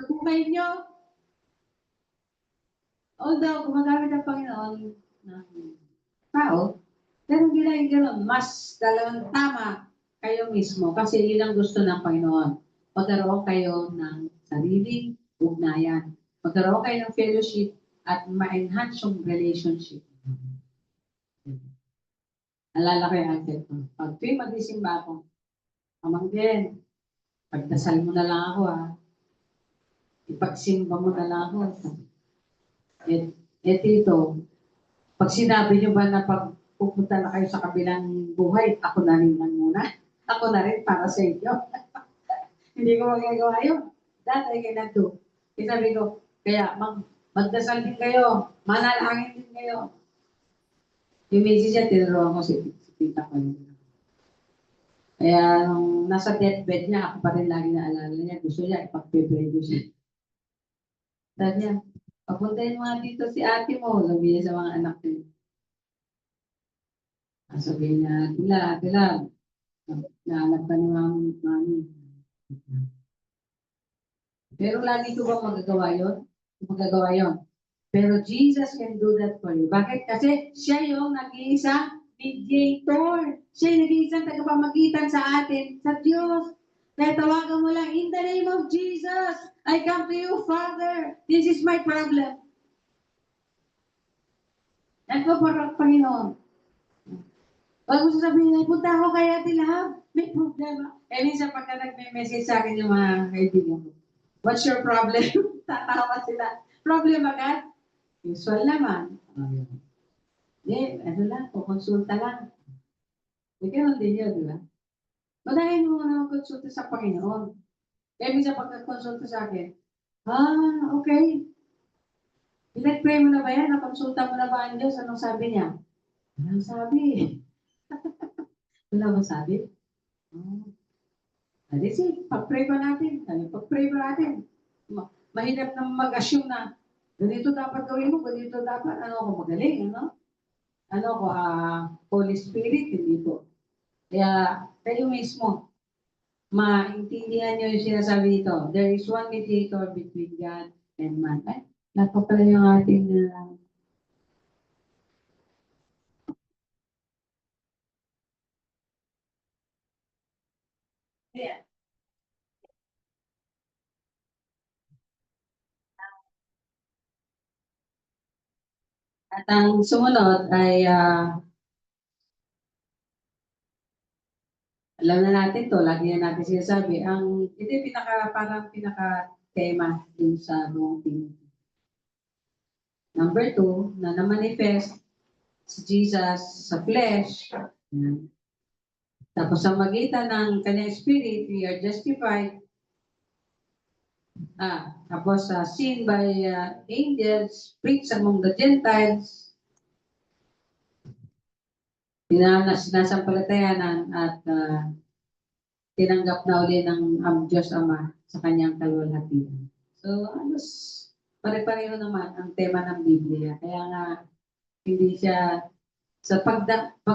Sa buhay niyo. Although, gumagamit ang Panginoon ng tao, pero hindi lang gano'n. Mas talagang tama kayo mismo kasi yun ang gusto ng Panginoon. Magkaroon kayo ng sariling ugnayan. Magkaroon kayo ng fellowship at ma-enhance yung relationship. Alala ko yung answer ko. Pag tuwing mag-isimba ako, pamangkin, pagdasal mo na lang ako ipagsimba mo na lang ako. Tito, Pag sinabi niyo ba na pag pupunta na kayo sa kabilang buhay, ako na rin lang muna. Ako na rin para sa inyo. Hindi ko magagawa yun. That I cannot do. Kaya sabi ko, kaya magdasal din kayo, manalangin din kayo. Yung misis niya, tinuruan ko si tita ko. Kaya nung nasa deathbed niya, ako pa rin lagi naalala niya. Gusto niya, ipag-pray ko siya. Sabi niya, papuntahin mo nga dito si ate mo, sabi niya sa mga anak niya. Sabi niya, tila, nahanap ka ni mami. Pero lagi ko ba magagawa yun? Magagawa yun. Pero Jesus can do that for you. Bakit? Kasi siya yung nag-iisang mediator. Siya yung nag-iisang tagapamagitan sa atin, sa Diyos. Kaya tawagan mo lang, in the name of Jesus, I come to you, Father. This is my problem. Ako para Panginoon. Huwag mo sasabihin, punta ako kay Ate Lahab, may problema. Eh, minsan pagka nagme-message sa akin yung mga kaibigan ko, what's your problem? Tatawa sila. Problem agad? Usual naman. Ano lang, kukonsulta lang. May ganun din yun, di ba? Madahin mo na magkonsulta sa Panginoon. Kaya minsan pagkakonsulta sa akin, okay. Pinag-pray mo na ba yan? Nakonsulta mo na ba ang Diyos? Anong sabi niya? Anong sabi? Wala ba sabi? Pag-pray pa natin. Pag-pray pa natin. Mahirap na mag-assume na ganito dapat gawin mo, ganito dapat. Ano ako magaling, ano? Ano ako, Holy Spirit, hindi po. Kaya, kayo mismo, maintindihan nyo yung sinasabi dito. There is one mediator between God and man. Ay, napapala yung ating at ang sumunod ay alam na natin to, lagi na natin sinasabi, ito yung parang pinaka-tema dun sa buong Timothy. Number 2, na na-manifest si Jesus sa flesh. Yan. Tapos sa magitan ng kanyang spirit, we are justified. Tapos seen by angels, preached among the Gentiles, sinasampalatayanan at tinanggap na uli ng Diyos Ama sa kanyang kalwalhatian. So, pare-pareho naman ang tema ng Biblia. Kaya nga, hindi siya, pag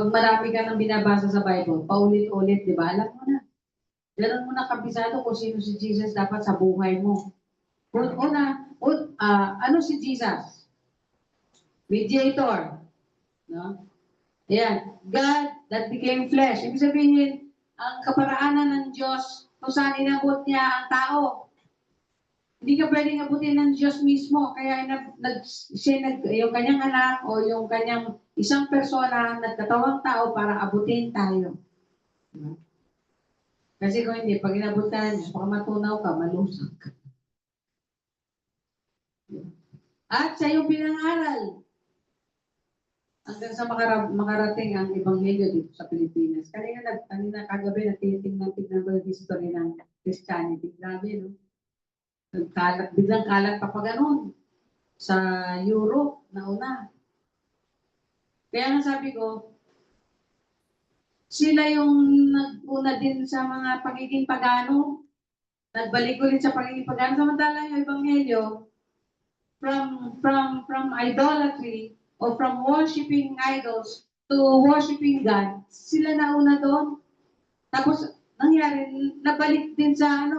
marami ka nang binabasa sa Bible, paulit-ulit, di ba? Alam mo na. Ganun mo na kabisado kung sino si Jesus dapat sa buhay mo. Ano si Jesus? Mediator. No? Ayan. God that became flesh. Ibig sabihin, ang kaparaanan ng Diyos kung saan inabot niya ang tao. Hindi ka pwedeng abutin ng Diyos mismo. Kaya yung kanyang anak o yung kanyang isang persona nagkatawang tao para abutin tayo. Kasi kung hindi, pag inabot ka ng Diyos, baka matunaw ka, malusag ka. At sa iyong pinangaral, hanggang sa makarating ang Ebanghelyo dito sa Pilipinas. Kanina kagabi, tignan ko yung history ng Christianity. Grabe, no? Biglang kalat pa ganun sa Europe na una. Kaya nga sabi ko, sila yung nag-una din sa mga pagiging pagano, nagbalik ulit sa pagiging pagano. Samantala yung Ebanghelyo, from idolatry or from worshiping idols to worshiping God, sila na una doon. Tapos, nangyari, nabalik din sa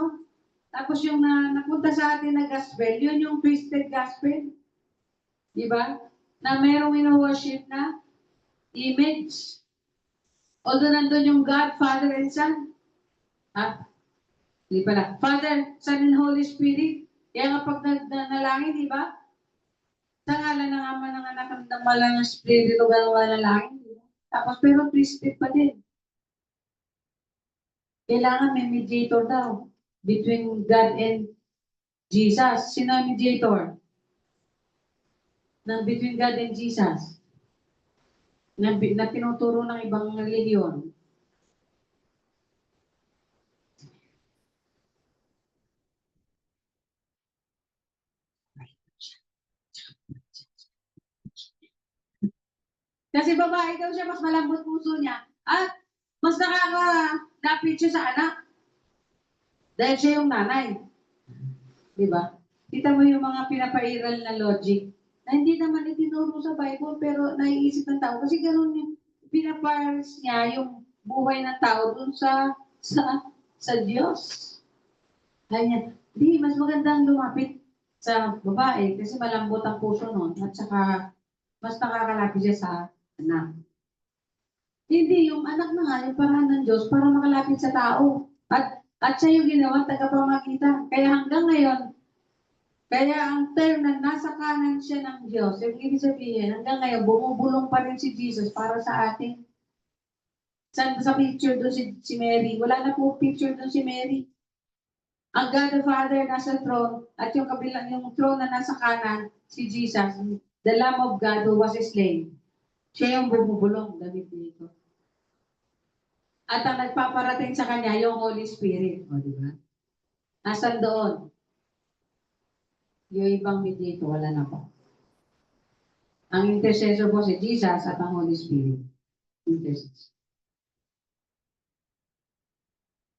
tapos yung napunta sa atin na gospel, yun yung twisted gospel. Di ba? Na mayroong ino-worship na image. Although nandun yung God, Father and Son. Di pala. Father, Son and Holy Spirit. Kaya nga pag nalangin, di ba? Sa ngalan ng Ama ng Anak ng Malang ng Espiritu, galawa na langin. Tapos pero twisted pa din. Kailangan may mediator daw between God and Jesus. Sino ang mediator? Between God and Jesus? na tinuturo ng ibang relihiyon. Kasi babae daw siya, mas malambot puso niya. At mas nakaka-lapit siya sa anak. Dahil siya yung nanay. Di ba? Kita mo yung mga pinapairal na logic na hindi naman itinuro sa Bible pero naiisip ng tao. Kasi ganun yung pinapares niya yung buhay ng tao dun sa Diyos. Kaya niya, di, mas magandang lumapit sa babae kasi malambot ang puso nun at saka mas nakakalapit siya sa anak. Hindi, yung anak na nga, yung paraan ng Diyos para makalapit sa tao. At siya yung ginawa tagapamagitan. Kaya hanggang ngayon, kaya ang term na nasa kanan siya ng Diyos, yung ibig sabihin, hanggang ngayon, bumubulong pa rin si Jesus para sa atin. Sa picture doon si Mary, wala na po picture doon si Mary. Ang God the Father nasa throne, at yung kabilang, yung throne na nasa kanan, si Jesus, the Lamb of God who was slain. Siya yung bumubulong, damit dito. At ang nagpaparating sa kanya, yung Holy Spirit. O, di ba? Nasaan doon? Yung ibang dito, wala na po. Ang intercessor po si Jesus at ang Holy Spirit. Intercessor.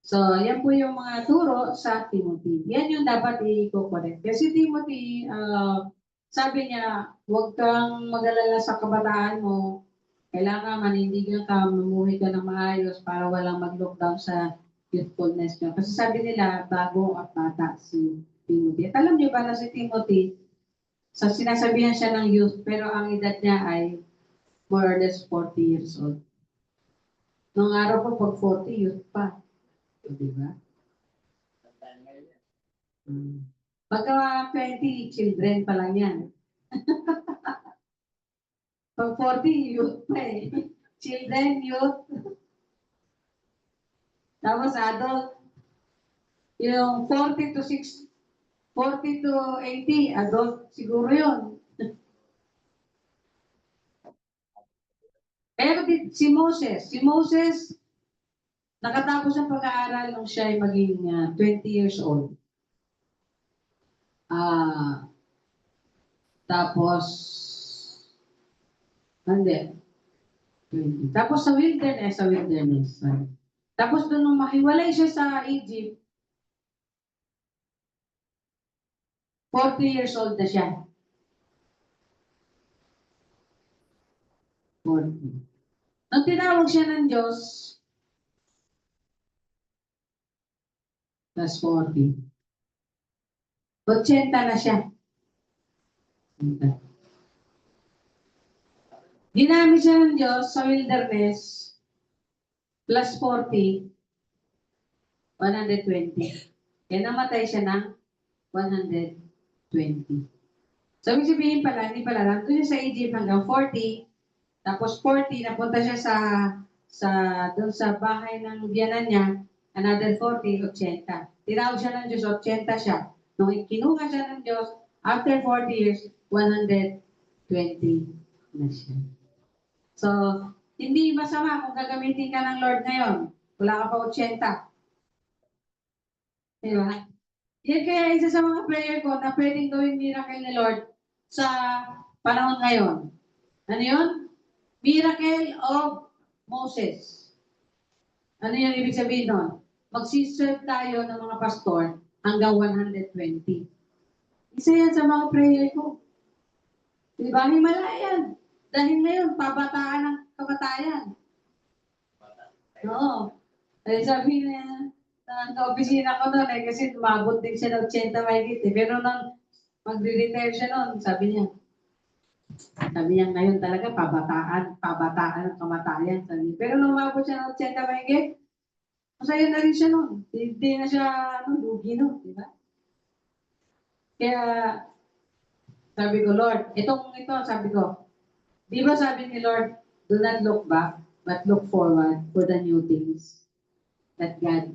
So, yan po yung mga turo sa Timothy. Yan yung dapat i-correct. Kasi Timothy, sabi niya, huwag kang mag-alala sa kabataan mo. Kailangan manindigan ka, mamuhay ka ng maayos para walang mag-lockdown sa youthfulness niya. Kasi sabi nila, bago at bata si Timothy. At alam niyo ba na si Timothy, sa sinasabihan siya ng youth, pero ang edad niya ay more or less 40 years old. Nung araw po, pag 40, youth pa. Di ba? Pagka 20, children pa lang yan. Pag 40, youth pa eh. Children, youth. Tapos adult. Yung 40 to 6, 40 to 80, adult siguro yun. Pero si Moses, nakatapos ng pag-aaral nung siya ay maging 20 years old. Tapos, hindi. 20. Tapos sa wilderness. Tapos doon nung mahiwalay siya sa Egypt, 40 years old na siya. 40. Nung tinawag siya ng Diyos, plus 40. 80 na siya. Ginamit siya ng Diyos sa wilderness, plus 40, 120. Kaya namatay siya ng 120. So, ibig sabihin pala, hindi pala, nandun siya sa Egypt hanggang 40, tapos 40, napunta siya doon sa bahay ng biyanan niya, another 40, 80. Tinawag siya ng Diyos, 80 siya. Nung kinuha siya ng Diyos, after 40 years, 120 na siya. So, hindi masama kung gagamitin ka ng Lord ngayon. Wala ka pa 80. Diba? Yan kaya isa sa mga prayer ko na pwedeng gawin miracle ni Lord sa panahon ngayon. Ano yun? Miracle of Moses. Ano yung ibig sabihin nun? Magsiserve tayo ng mga pastor hanggang 120. Isa yan sa mga prayer ko. Diba? Himala yan. Dahil ngayon, pabataan ng kamatayan. Oo. Ay sabi na ka-opisina ko noon kasi umabot din siya ng 80 mahigit eh. Pero nung magre-retire siya noon, sabi niya ngayon talaga pabataan ng kamatayan. Sabi niya. Pero nung umabot siya ng 80 mahigit, masaya na rin siya noon. Hindi na siya lugi noon, di ba? Kaya sabi ko, Lord, ito, sabi ko, di ba sabi ni Lord, do not look back, but look forward for the new things that God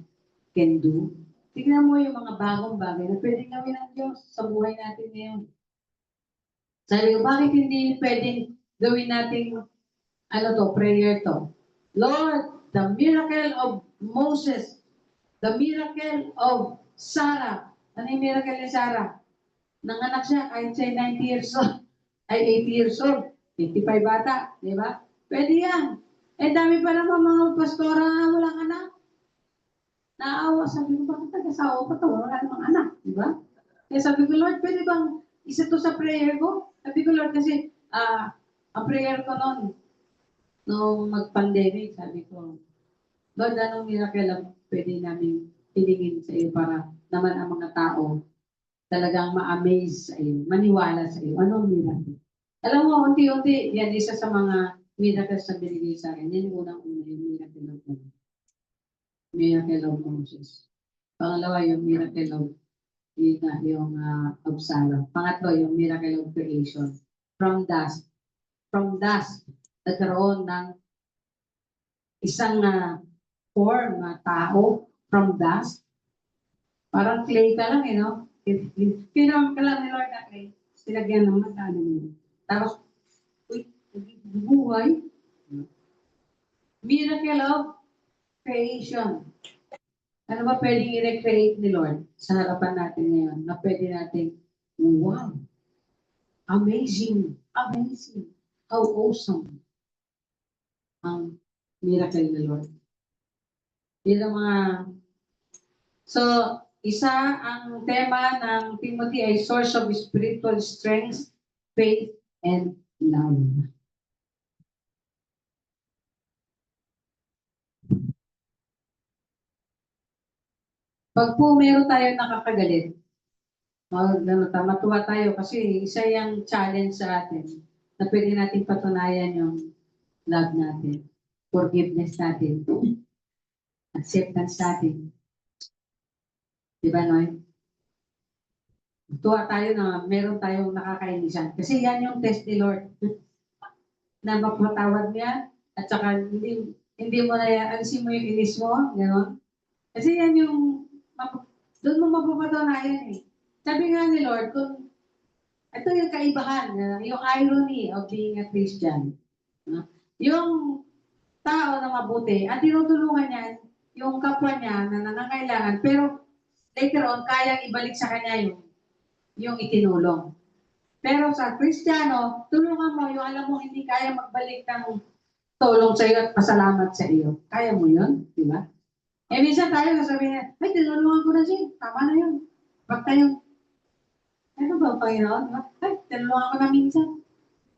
can do. Tignan mo yung mga bagong bagay na pwedeng gawin ng Diyos sa buhay natin ngayon. Sabi ko, bakit hindi pwedeng gawin natin ano to, prayer to. Lord, the miracle of Moses, the miracle of Sarah. Ano yung miracle ni Sarah? Nanganak siya kahit siya 90 years old, ay 80 years old, 55 bata, di ba? Pwede yan. Eh, dami pa naman mga pastora na walang anak. Naawa, sabi ko, bakit nag-asawa pa to? Wala namang anak, di ba? Kaya sabi ko, Lord, pwede bang isa to sa prayer ko? Sabi ko, Lord, kasi ang prayer ko noon, nung mag-pandemic, sabi ko, Lord, anong miracle ang pwede namin hilingin sa iyo para naman ang mga tao talagang ma-amaze sa iyo, maniwala sa iyo. Anong miracle? Alam mo, unti-unti, yan isa sa mga miracles na binigay sa akin. Yan yung unang-una, yung miracle of God. Miracle of Moses. Pangalawa, yung miracle of of Sarah. Pangatlo, yung miracle of creation. From dust, nagkaroon ng isang form na tao from dust. Parang clay ka lang, Pinawag ka lang ni Lord na clay. Silagyan ng mata mo. Tapos, buhay. Miracle of creation. Ano ba pwedeng i-recreate ni Lord sa harapan natin ngayon na pwede natin, wow, amazing, how awesome ang miracle ni Lord. Yun ang mga, so, isa ang tema ng Timothy ay source of spiritual strength, faith, and love. Pag po meron tayo nakakagalit, matuwa tayo kasi isa yung challenge sa atin na pwede natin patunayan yung love natin, forgiveness natin, acceptance natin. Diba, Noy? Tuwa tayo na meron tayong nakakainisan. Kasi yan yung test ni Lord. Na mapatawad niya at saka hindi mo na yan, alisin mo yung inis mo, gano'n. Kasi yan yung, doon mo mapapatunayan eh. Sabi nga ni Lord, kung ito yung kaibahan, yung irony of being a Christian. Yung tao na mabuti, at tinutulungan niya yung kapwa niya na nangangailangan, pero later on, kayang ibalik sa kanya yung itinulong. Pero sa Kristiyano, tulungan mo yung alam mo hindi kaya magbalik ng tulong sa iyo at pasalamat sa iyo. Kaya mo yun, di ba? Eh, minsan tayo sasabihin niya, ay, tinulungan ko na siya. Tama na yun. Wag tayo. Ano ba, Panginoon? Ay, tinulungan ko na minsan.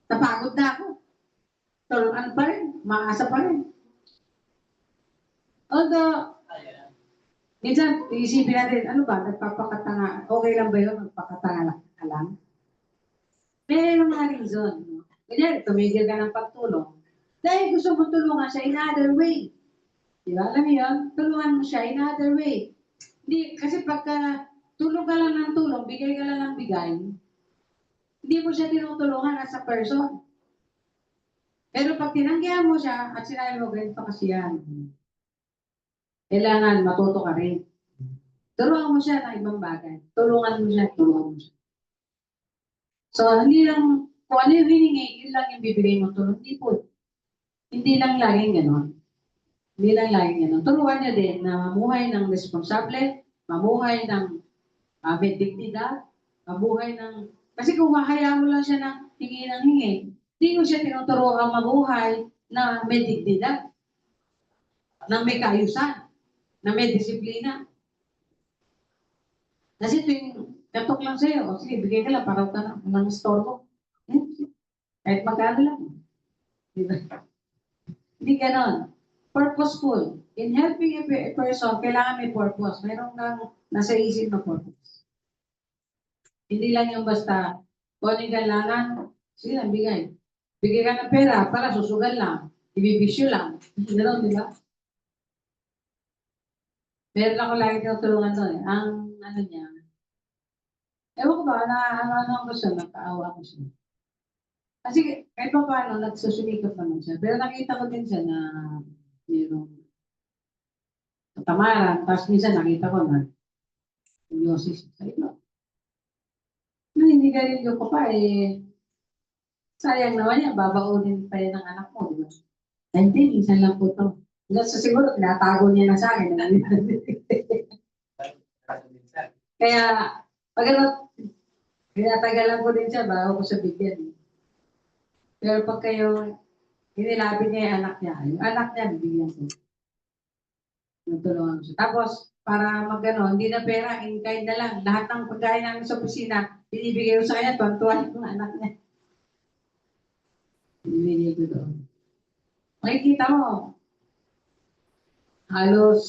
Napagod na ako. Tulungan pa rin. Maasa pa rin. Although, minsan, iisipin natin, ano ba, nagpapakatanga, okay lang ba yun, nagpapakatanga ka lang? May mga reason. No? Kanya, tumigil ka ng pagtulong. Dahil gusto mo tulungan siya in other way. Di ba? Alam mo yun? Tulungan mo siya in other way. Hindi, kasi pagka tulong ka lang ng tulong, bigay ka lang ng bigay, hindi mo siya tinutulungan as a person. Pero pag tinanggihan mo siya at sinabi mo, ganito kasi yan. Kailangan matuto ka rin. Tulungan mo siya ng ibang bagay. Tulungan mo siya. So, hindi lang, kung ano yung hiningi, yun lang yung bibigay mo tulong. Hindi po. Hindi lang laging gano'n. Turuan niya din na mamuhay ng responsable, mamuhay ng may dignidad, mamuhay ng... Kasi kung hahayaan mo lang siya ng hingi, hindi mo siya tinuturuan mamuhay na may dignidad, na may kaayusan, na may disiplina. Kasi tuwing katok lang sa'yo, o sige, bigay ka lang, paraw ka ng storbo. Kahit magkano lang. Diba? Hindi ganon. Purposeful. In helping a person, kailangan may purpose. Meron kang nasa isip na purpose. Hindi lang yung basta, kung ano yung kailangan, sige lang, bigay. Bigay ka ng pera, para susugal lang. Ibibisyo lang. Ganon, di ba? Meron ako lagi tinutulungan doon. Ang ano niya, ewan ko ba, ano ko siya, nakaawa ko siya. Kasi kahit pa paano, nagsusumikap naman siya. Pero nakita ko din siya na mayroong katamaran. Tapos minsan nakita ko na yosis sa ilo. Naninigarilyo ko pa Sayang naman yan, babaunin pa yan ng anak mo, di ba? Ay, hindi, minsan lang po to. Hanggang sa siguro, tinatago niya na sa akin. Kaya, pag ano, tinatagalan ko din siya bago ko siya bigyan. Pero pag kayo, inilapit niya yung anak niya, bibigyan ko. Tutulungan ko siya. Tapos, para magano, hindi na pera, in kind na lang. Lahat ng pagkain namin sa opisina, binibigay ko sa kanya, tuwan-tuwan yung anak niya. Binibigay ko doon. Makikita mo, halos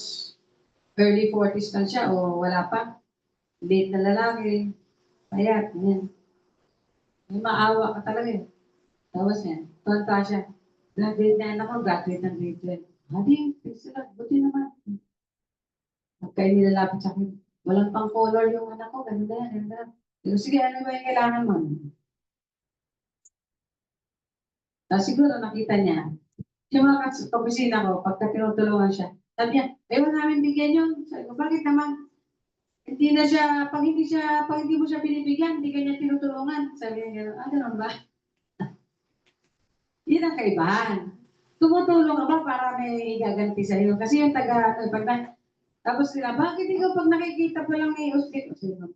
early 40s lang siya o wala pa. Late na lalaki. Payat, yan. May maawa ka talaga eh. Tapos yan, tuwan-tuwa siya. Graduate na anak ko, graduate ng grade 12. Hadi, sila, buti naman. Pagka nilalapit sa akin, walang pang color yung anak ko, ganun na yan, ganun na yan. Pero sige, ano ba yung kailangan mo? Siguro nakita niya, yung mga kapisina ko, pagka tinutulungan siya, sabi niya, ayaw namin bigyan yun. Sabi ko, bakit naman? Hindi na siya, pag hindi mo siya binibigyan, hindi kanya tinutulungan. Sabi niya, ganun ba? Yun ang kaibahan. Tumutulong ka ba para may gaganti sa'yo? Kasi yung tapos sila, bakit ikaw pag nakikita pa lang may hospital?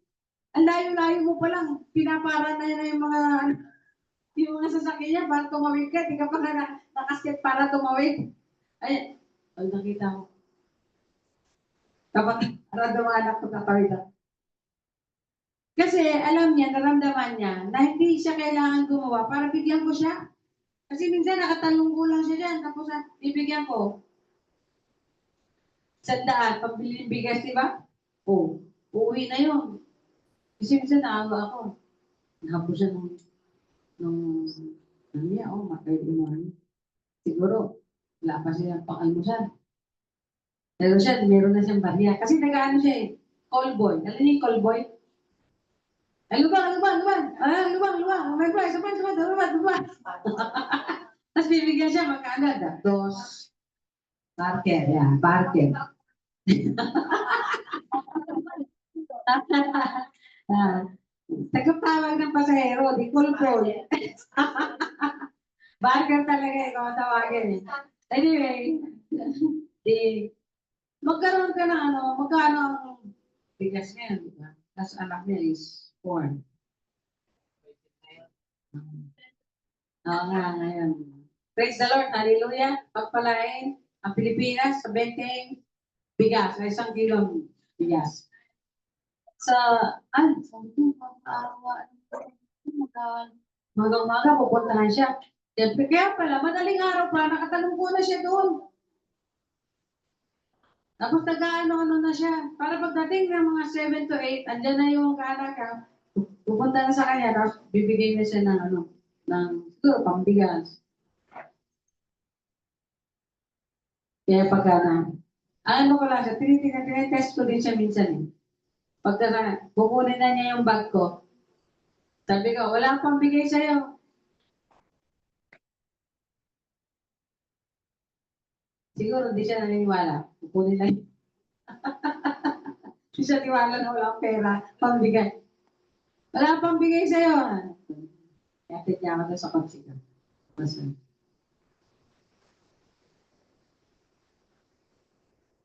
Ang layo-layo mo pa lang, pinapara na yun yung mga sasakyan niya para tumawid ka, di ka pa nakaskit para tumawid. Ay, pag nakita mo, kapag anak ko tatawid ako. Kasi alam niya, naramdaman niya, na hindi siya kailangan gumawa para bigyan ko siya. Kasi minsan nakatalong ko lang siya dyan, tapos bibigyan ko. 100, pambili ng bigas, di ba? Oo, uuwi na yun. Kasi minsan naawa ako. Nahapos siya ano niya, makain mo. Siguro, wala pa siya pang-almusal. Pero siya, meron na siyang barya. Kasi nag-ano siya eh, call boy. Alam niyo yung call boy? Ay, lubang. Lubang. Oh my God, sabay, lubang. Tapos bibigyan siya, magkano? Dos. Parker, yan, Parker. Tagapawag ng pasahero, di kulpol. Barker talaga eh, kung tawagin eh. Anyway, di, magkaroon ka ng magkano ang bigas niya, di ba? Tapos anak niya is 4. Oo nga, ngayon. Praise the Lord, hallelujah. Pagpalain ang Pilipinas sa 20 bigas, sa 1 kilong bigas. Sabi ko, magang-maga, pupuntahan siya. Siyempre, kaya pala, madaling araw pa, nakatalong ko na siya doon. Tapos nag-ano na siya. Para pagdating ng mga 7 to 8, andyan na yung kaanak, pupunta na sa kanya, tapos bibigay na siya ng siguro, pambigas. Kaya ano ko lang siya, tinitest ko din siya minsan eh. Pagka kukunin na niya yung bag ko, sabi ko, wala akong bigay sa'yo. Siguro hindi siya naniniwala. Kukunin lang. Hindi siya tiwala na wala akong pera, pambigay. Wala pang bigay sa'yo. Kapit niya ako sa konsika.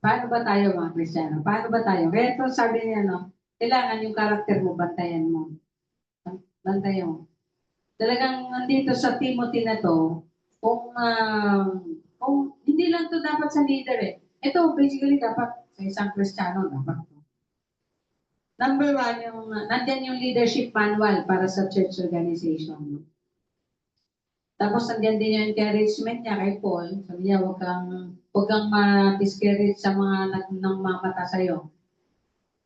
Paano ba tayo mga Kristiyano? Paano ba tayo? Kaya ito sabi niya, kailangan yung karakter mo, bantayan mo. Bantayan mo. Talagang nandito sa Timothy na to, kung hindi lang to dapat sa leader eh. Ito basically dapat sa isang Kristiyano dapat. Number 1, nandyan yung leadership manual para sa church organization. Tapos nandiyan din yung encouragement niya kay Paul. Sabi niya, huwag kang ma-discourage sa mga nangmamata sa'yo.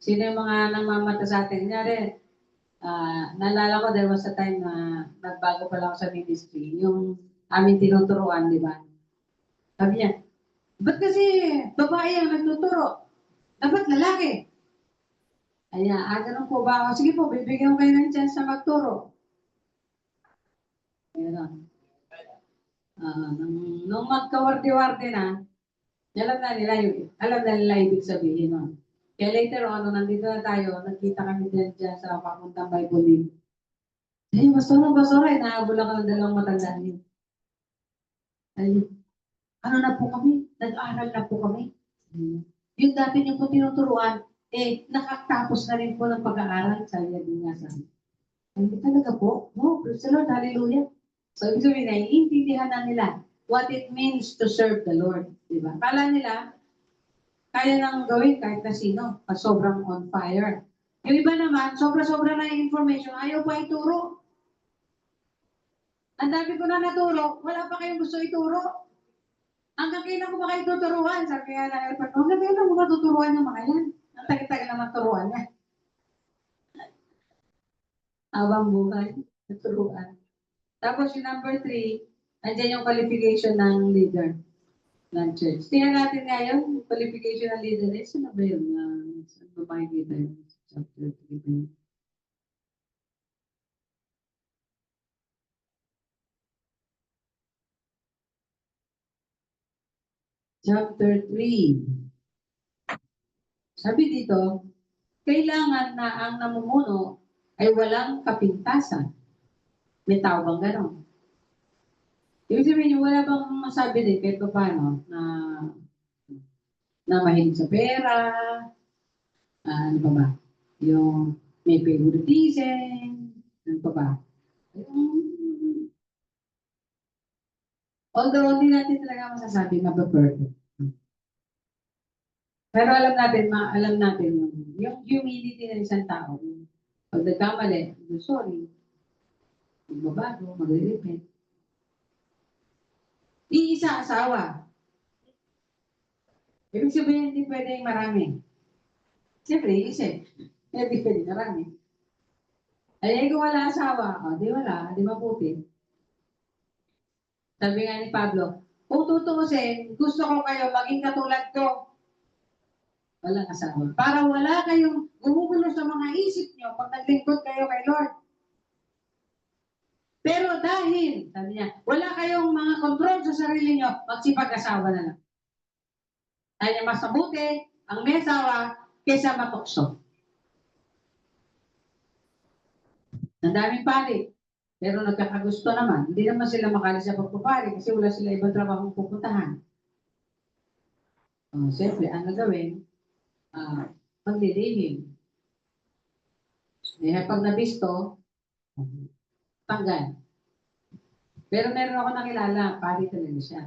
Sino yung mga nangmamata sa atin? Kunyari, naalala ko, there was a time na nagbago pa lang ako sa ministry. Yung aming tinuturuan, di ba? Sabi niya, ba't kasi babae ang nagtuturo? Dapat lalaki. Ganun po ba? Sige po, bibigyan ko kayo ng chance na magturo. Ayun. Nung magkawardi-wardi na, alam na nila ibig sabihin nun. Kaya later on, nung nandito na tayo, nagkita kami dyan sa papuntang Bible. Eh, basura, inahabol ako ng dalawang matandaan yun. Ay, ano na po kami? Nag-aral na po kami. Yung dati niyo po tinuturuan, nakatapos na rin po ng pag-aaral. Sabi niya din nga sa akin. Ay, talaga po? No, praise the Lord, hallelujah. So, ibig sabihin, naiintindihan na nila what it means to serve the Lord. Diba? Kala nila, kaya nang gawin kahit na sino, pag sobrang on fire. Yung iba naman, sobra-sobra na yung information, ayaw pa ituro. Ang dami ko na naturo, wala pa kayong gusto ituro. Hanggang kailan ko ba kayo tuturuan? Sabi nga na Elford, hanggang kailan mo ba tuturuan yung mga yan? Ang tagal-tagal naman turuan niya. Habang buhay, tuturuan. Tapos yung number 3, andyan yung qualification ng leader ng church. Tingnan natin ngayon, qualification ng leader. Sino ba yun? Saan ba makikita yun? Chapter 3 ba yun? Chapter 3. Sabi dito, kailangan na ang namumuno ay walang kapintasan. May tao bang gano'n? Ibig sabihin, wala bang masabi din kahit pa paano na mahilig sa pera, ano pa ba? Yung may favoritism, ano pa ba? Although hindi natin talaga masasabi na perfect. Pero alam natin yung humility ng isang tao. Pag nagkamali, sorry, magbabago, magre-repent. Iisa asawa. Ibig sabihin, hindi pwedeng marami. Siyempre, isa. Hindi pwedeng marami. Ay, kung wala asawa, di wala, di mabuti. Sabi nga ni Pablo, kung tutuusin, gusto ko kayo maging katulad ko. Walang asawa. Para wala kayong gumugulo sa mga isip nyo pag naglingkod kayo kay Lord. Pero dahil, sabi niya, wala kayong mga control sa sarili nyo, magsipag-asawa na lang. Kaya mas mabuti ang may asawa kaysa matukso. Ang daming pari. Pero nagkakagusto naman. Hindi naman sila makalis sa pagpapari kasi wala sila ibang trabaho pupuntahan. Siyempre, ang gagawin, magdidihim. Pag nabisto, tanggal. Pero meron ako nakilala, pari talaga siya.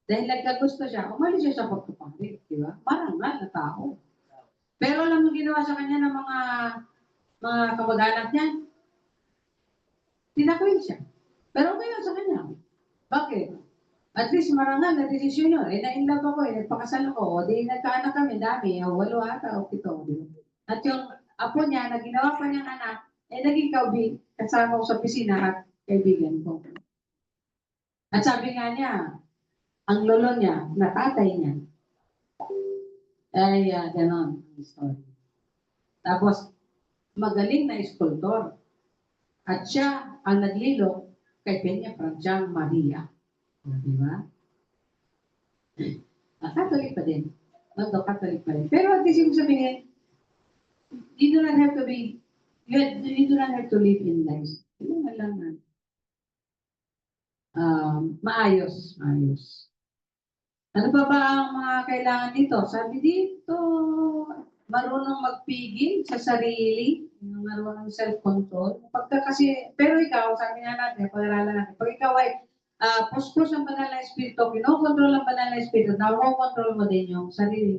Dahil nagkagusto siya, umalis siya sa pagpapari. Di ba? Marangal na tao. Pero alam mo ginawa sa kanya ng mga kamag-anak niya, tinakwil siya. Pero okay lang sa kanya. Bakit? At least marangal na desisyon yun. Na-inlove ako nagpakasal ako. O di nagkaanak kami, dami. 8 ata o 7. At yung apo niya, na ginawa pa niyang anak, naging kasama ko sa pisina at kaibigan ko. At sabi nga niya, ang lolo niya, na tatay niya, ay ganon ang story. Tapos, magaling na eskultor. At siya ang naglilo kay Peña Franchang Maria. Di ba? Catholic pa din. Catholic pa din. Pero at least yung sabihin, you do not have to live in lies. Yun na lang na. Maayos. Ano ba ang mga kailangan dito? Sabi dito, marunong magpigil sa sarili, marunong self-control. Pero ikaw, sabi nga natin, pag-aralan natin, pag ikaw ay puspos ang banal na espiritu, kinokontrol ang banal na espiritu, nakokontrol mo din yung sarili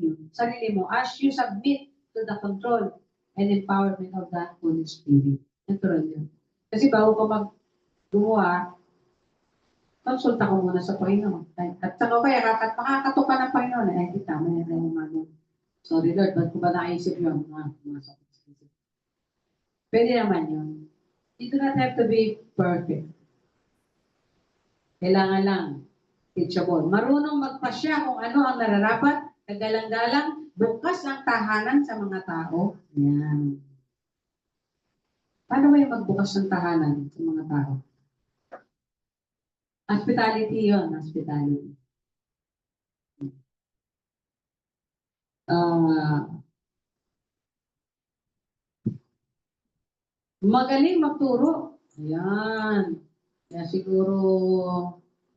mo as you submit to the control and empowerment of that Holy Spirit. Natural yun. Kasi bago ka gumawa, konsulta ko muna sa Panginoon. At saka kaya makakatok ka ng Panginoon, kita, may mga sorry Lord, ba't ko ba naisip yun? Pwede naman yun. You do not have to be perfect. Kailangan lang, teachable. Marunong magpasya kung ano ang nararapat, kagalang-galang, bukas ang tahanan sa mga tao. Yan. Paano ba yung magbukas ng tahanan sa mga tao? Hospitality yun, hospitality. Magaling magturo. Ayan. Kaya siguro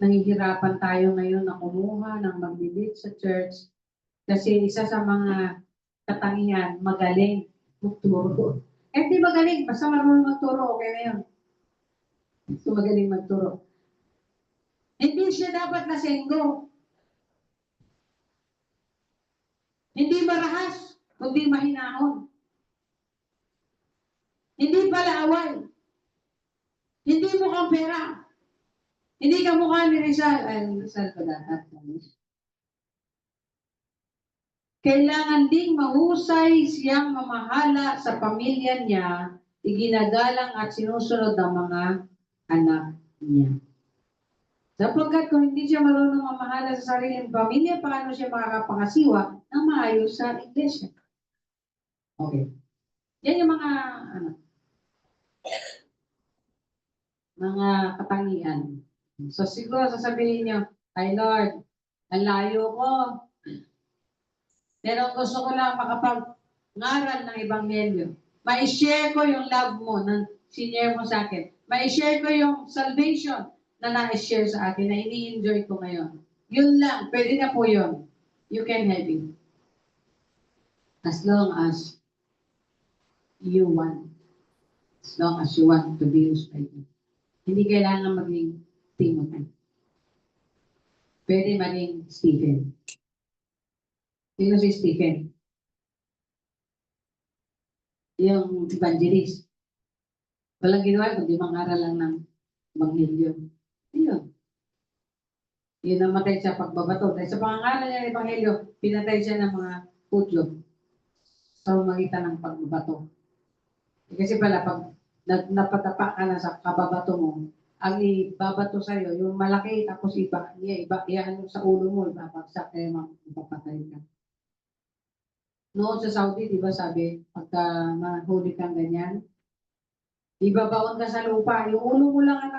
nahihirapan tayo ngayon na kumuha ng maglilid sa church kasi isa sa mga katangian, magaling magturo. Eh, di magaling, basta marunong magturo, okay na yun. So, magaling magturo. Hindi siya dapat lasenggo. Hindi marahas, kundi mahinahon. Hindi palaaway. Hindi mukhang pera. Hindi ka mukha ni Rizal. Ay, Rizal pa dapat. Kailangan ding mahusay siyang mamahala sa pamilya niya, iginagalang at sinusunod ng mga anak niya. Sapagkat kung hindi siya marunong mamahala sa sariling pamilya, paano siya makakapangasiwa ng maayos sa iglesia? Okay. Yan yung mga katangian. So siguro sasabihin niyo, ay Lord, ang layo ko. Pero gusto ko lang makapag-ngaral ng Ebanghelyo. Ma-share ko yung love mo na sinare mo sa akin. Ma-share ko yung salvation na na-share sa akin, na ini-enjoy ko ngayon. Yun lang, pwede na po yun. You can have it. As long as you want. As long as you want to be used by God. Hindi kailangan maging Timothy. Pwede maging Stephen. Sino si Stephen? Yung evangelist. Walang ginawa, kundi mangaral lang ng Ebanghelyo. Yun. Yun namatay siya pagbabato. Dahil sa pangangaral niya ng Ebanghelyo, pinatay siya ng mga putyo sa magitan ng pagbabato. Kasi pala, pag napatapa ka na sa kababato mo, ang ibabato sa'yo, yung malaki, tapos iba, ano sa ulo mo, ibabagsak, kaya mapapatay ka. Noon sa Saudi, di ba sabi, pagka mahuli kang ganyan, ibabaon ka sa lupa, yung ulo mo lang ang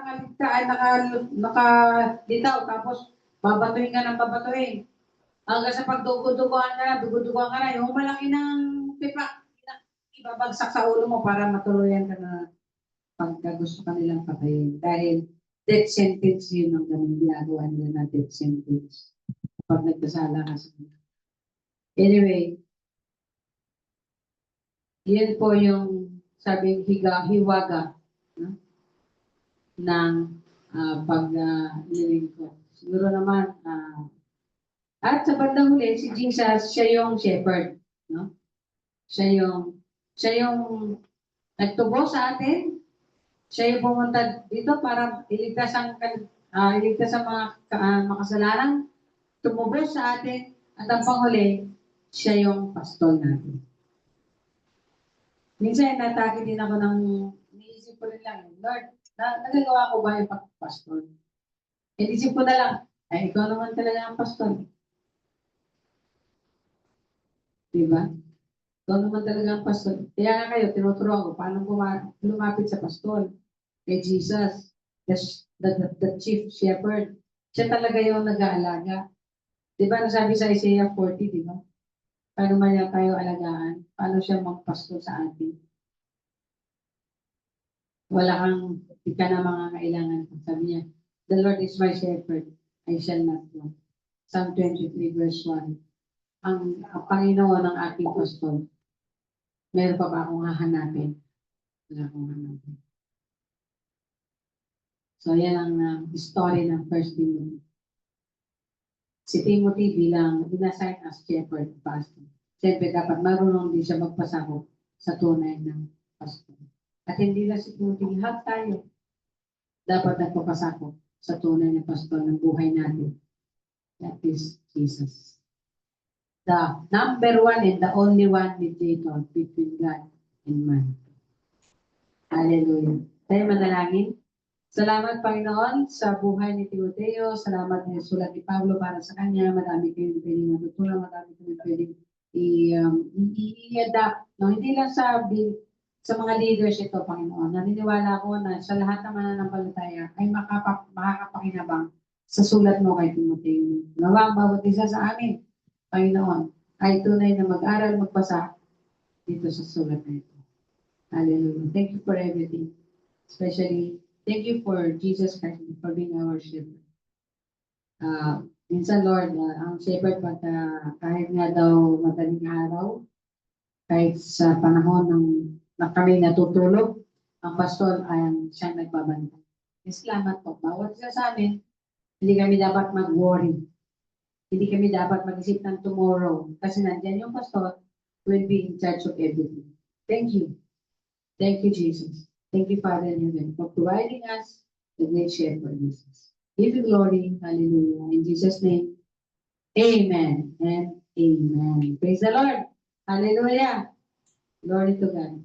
nakalitaw, tapos babatuhin ka ng babatuhin. Hanggang sa pagdugo-dugoan ka na, yung malaki ng pipa, ibabagsak sa ulo mo para matuluyan ka na pagka gusto ka nilang patayin. Dahil death sentence yun ang ganun ginagawa nila na death sentence. Pag nagkasala ka sa kanila. Anyway, yan po yung sabing hiwaga no? ng pag-living ko. Siguro naman, at sa bandang huli, si Jesus, siya yung shepherd. No? Siya yung nagtubo sa atin. Siya yung pumunta dito para iligtas ang mga makasalanan, tumubo sa atin, at ang panghuli, siya yung pastol natin. Minsan, natake din ako niisip ko rin lang, Lord, nagagawa ko ba yung pagpastol? Inisip ko na lang, ay, ikaw naman talaga ang pastol. Diba? Ikaw naman talaga ang pastol. Kaya nga kayo, tinuturuan ko, paano lumapit sa pastol? Kay Jesus, the chief shepherd. Siya talaga yung nag-aalaga. Diba, nasabi sa Isaiah 40, diba? Paano man niya tayo alagaan? Paano siya magpastol sa atin? Di ka na mga kailangan. Sabi niya, the Lord is my shepherd, I shall not want. Psalm 23 verse 1. Ang Panginoon ng ating pastol. Meron pa ba akong hahanapin? Wala akong hanapin. So, yan ang story ng First Timothy. Si Timothy bilang inassign as shepherd, pastor. Siyempre, dapat marunong din siya magpasakop sa tunay ng pastor. At hindi lang si Timothy, lahat tayo dapat nagpapasakop sa tunay ng pastor ng buhay natin. That is Jesus. The number one and the only one mediator between God and man. Hallelujah. Tayo manalangin. Salamat, Panginoon, sa buhay ni Timoteo. Salamat sa sulat ni Pablo para sa kanya. Marami kayong pwedeng matutunan. Marami kayong pwedeng i-adapt. No? Hindi lang sa mga leaders ito, Panginoon. Naniniwala ko na sa lahat ng mananampalataya ay makakapakinabang sa sulat mo kay Timoteo. Nawa ang bawat isa sa amin, Panginoon, ay tunay na mag-aral, magbasa dito sa sulat na ito. Hallelujah. Thank you for everything. Especially, thank you for Jesus Christ for being our shepherd. Minsan Lord, ang shepherd kahit nga daw madaling araw, kahit sa panahon na kami natutulog, ang pastor ay siyang nagbabantay. Salamat po. Bawat isa sa amin, hindi kami dapat mag-worry. Hindi kami dapat mag-isip ng tomorrow. Kasi nandiyan yung pastor will be in charge of everything. Thank you. Thank you, Jesus. Thank you, Father in heaven, for providing us the great shepherd, Jesus. Give you glory. Hallelujah. In Jesus' name, amen and amen. Praise the Lord. Hallelujah. Glory to God.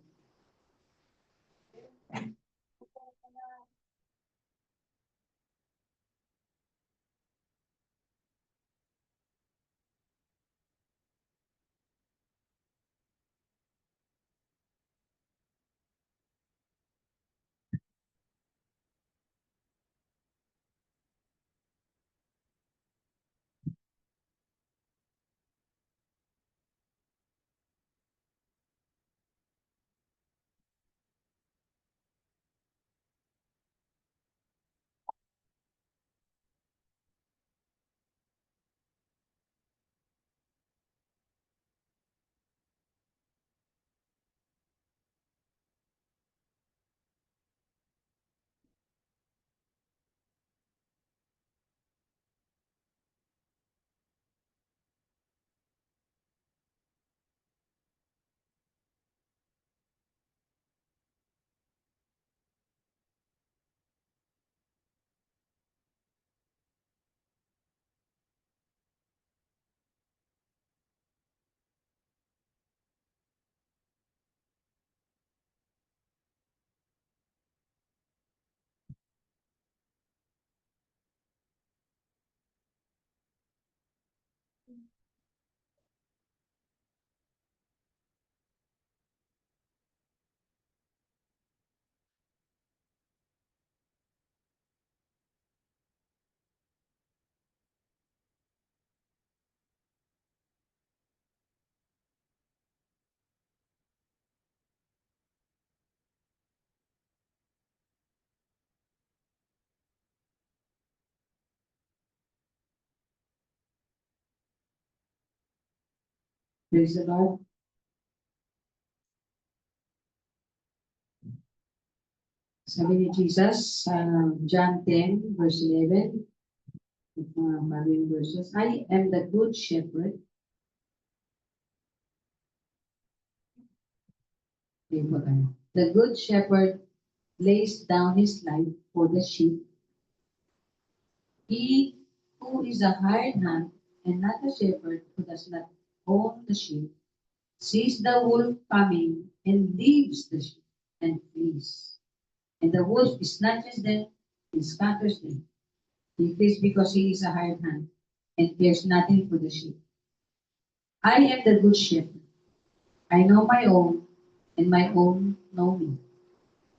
Praise the Lord. Sabi ni Jesus sa John 10, verse 11, mga verses, I am the good shepherd. The good shepherd lays down his life for the sheep. He who is a hired hand and not a shepherd who does not own the sheep sees the wolf coming and leaves the sheep and flees. And the wolf snatches them and scatters them. He flees because he is a hired hand and cares nothing for the sheep. I am the good shepherd. I know my own, and my own know me.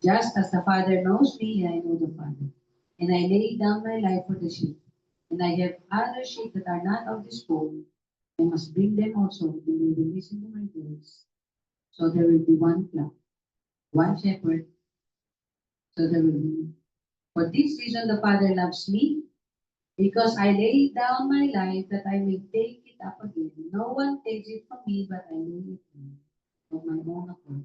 Just as the Father knows me, and I know the Father. And I lay down my life for the sheep. And I have other sheep that are not of this fold. I must bring them also, and they will listen to my voice. So there will be one flock, one shepherd. So there will be. For this reason the Father loves me, because I lay down my life that I may take it up again. No one takes it from me, but I lay it down of my own accord.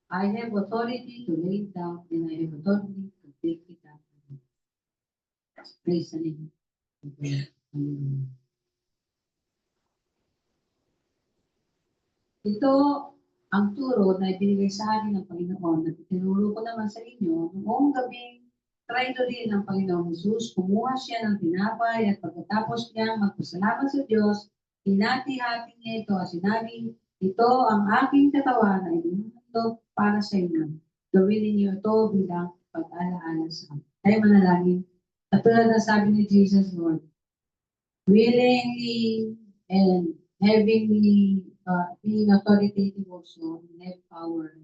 I have authority to lay it down, and I have authority to take it up again. Praise the name of the Lord. Hallelujah. Ito ang turo na ibinigay sa akin ng Panginoon at tinuro ko naman sa inyo noong gabing traino din ng Panginoong Jesus. Kumuha siya ng tinapay at pagkatapos niya magpasalamat sa Diyos, hinati-hati niya ito at sinabi, ito ang aking katawan na inuhandog para sa inyo. Gawin ninyo ito bilang pag-alaala sa akin. Ay manalangin. At tulad na sabi ni Jesus, Lord, willingly and havingly being authoritative also, and have power,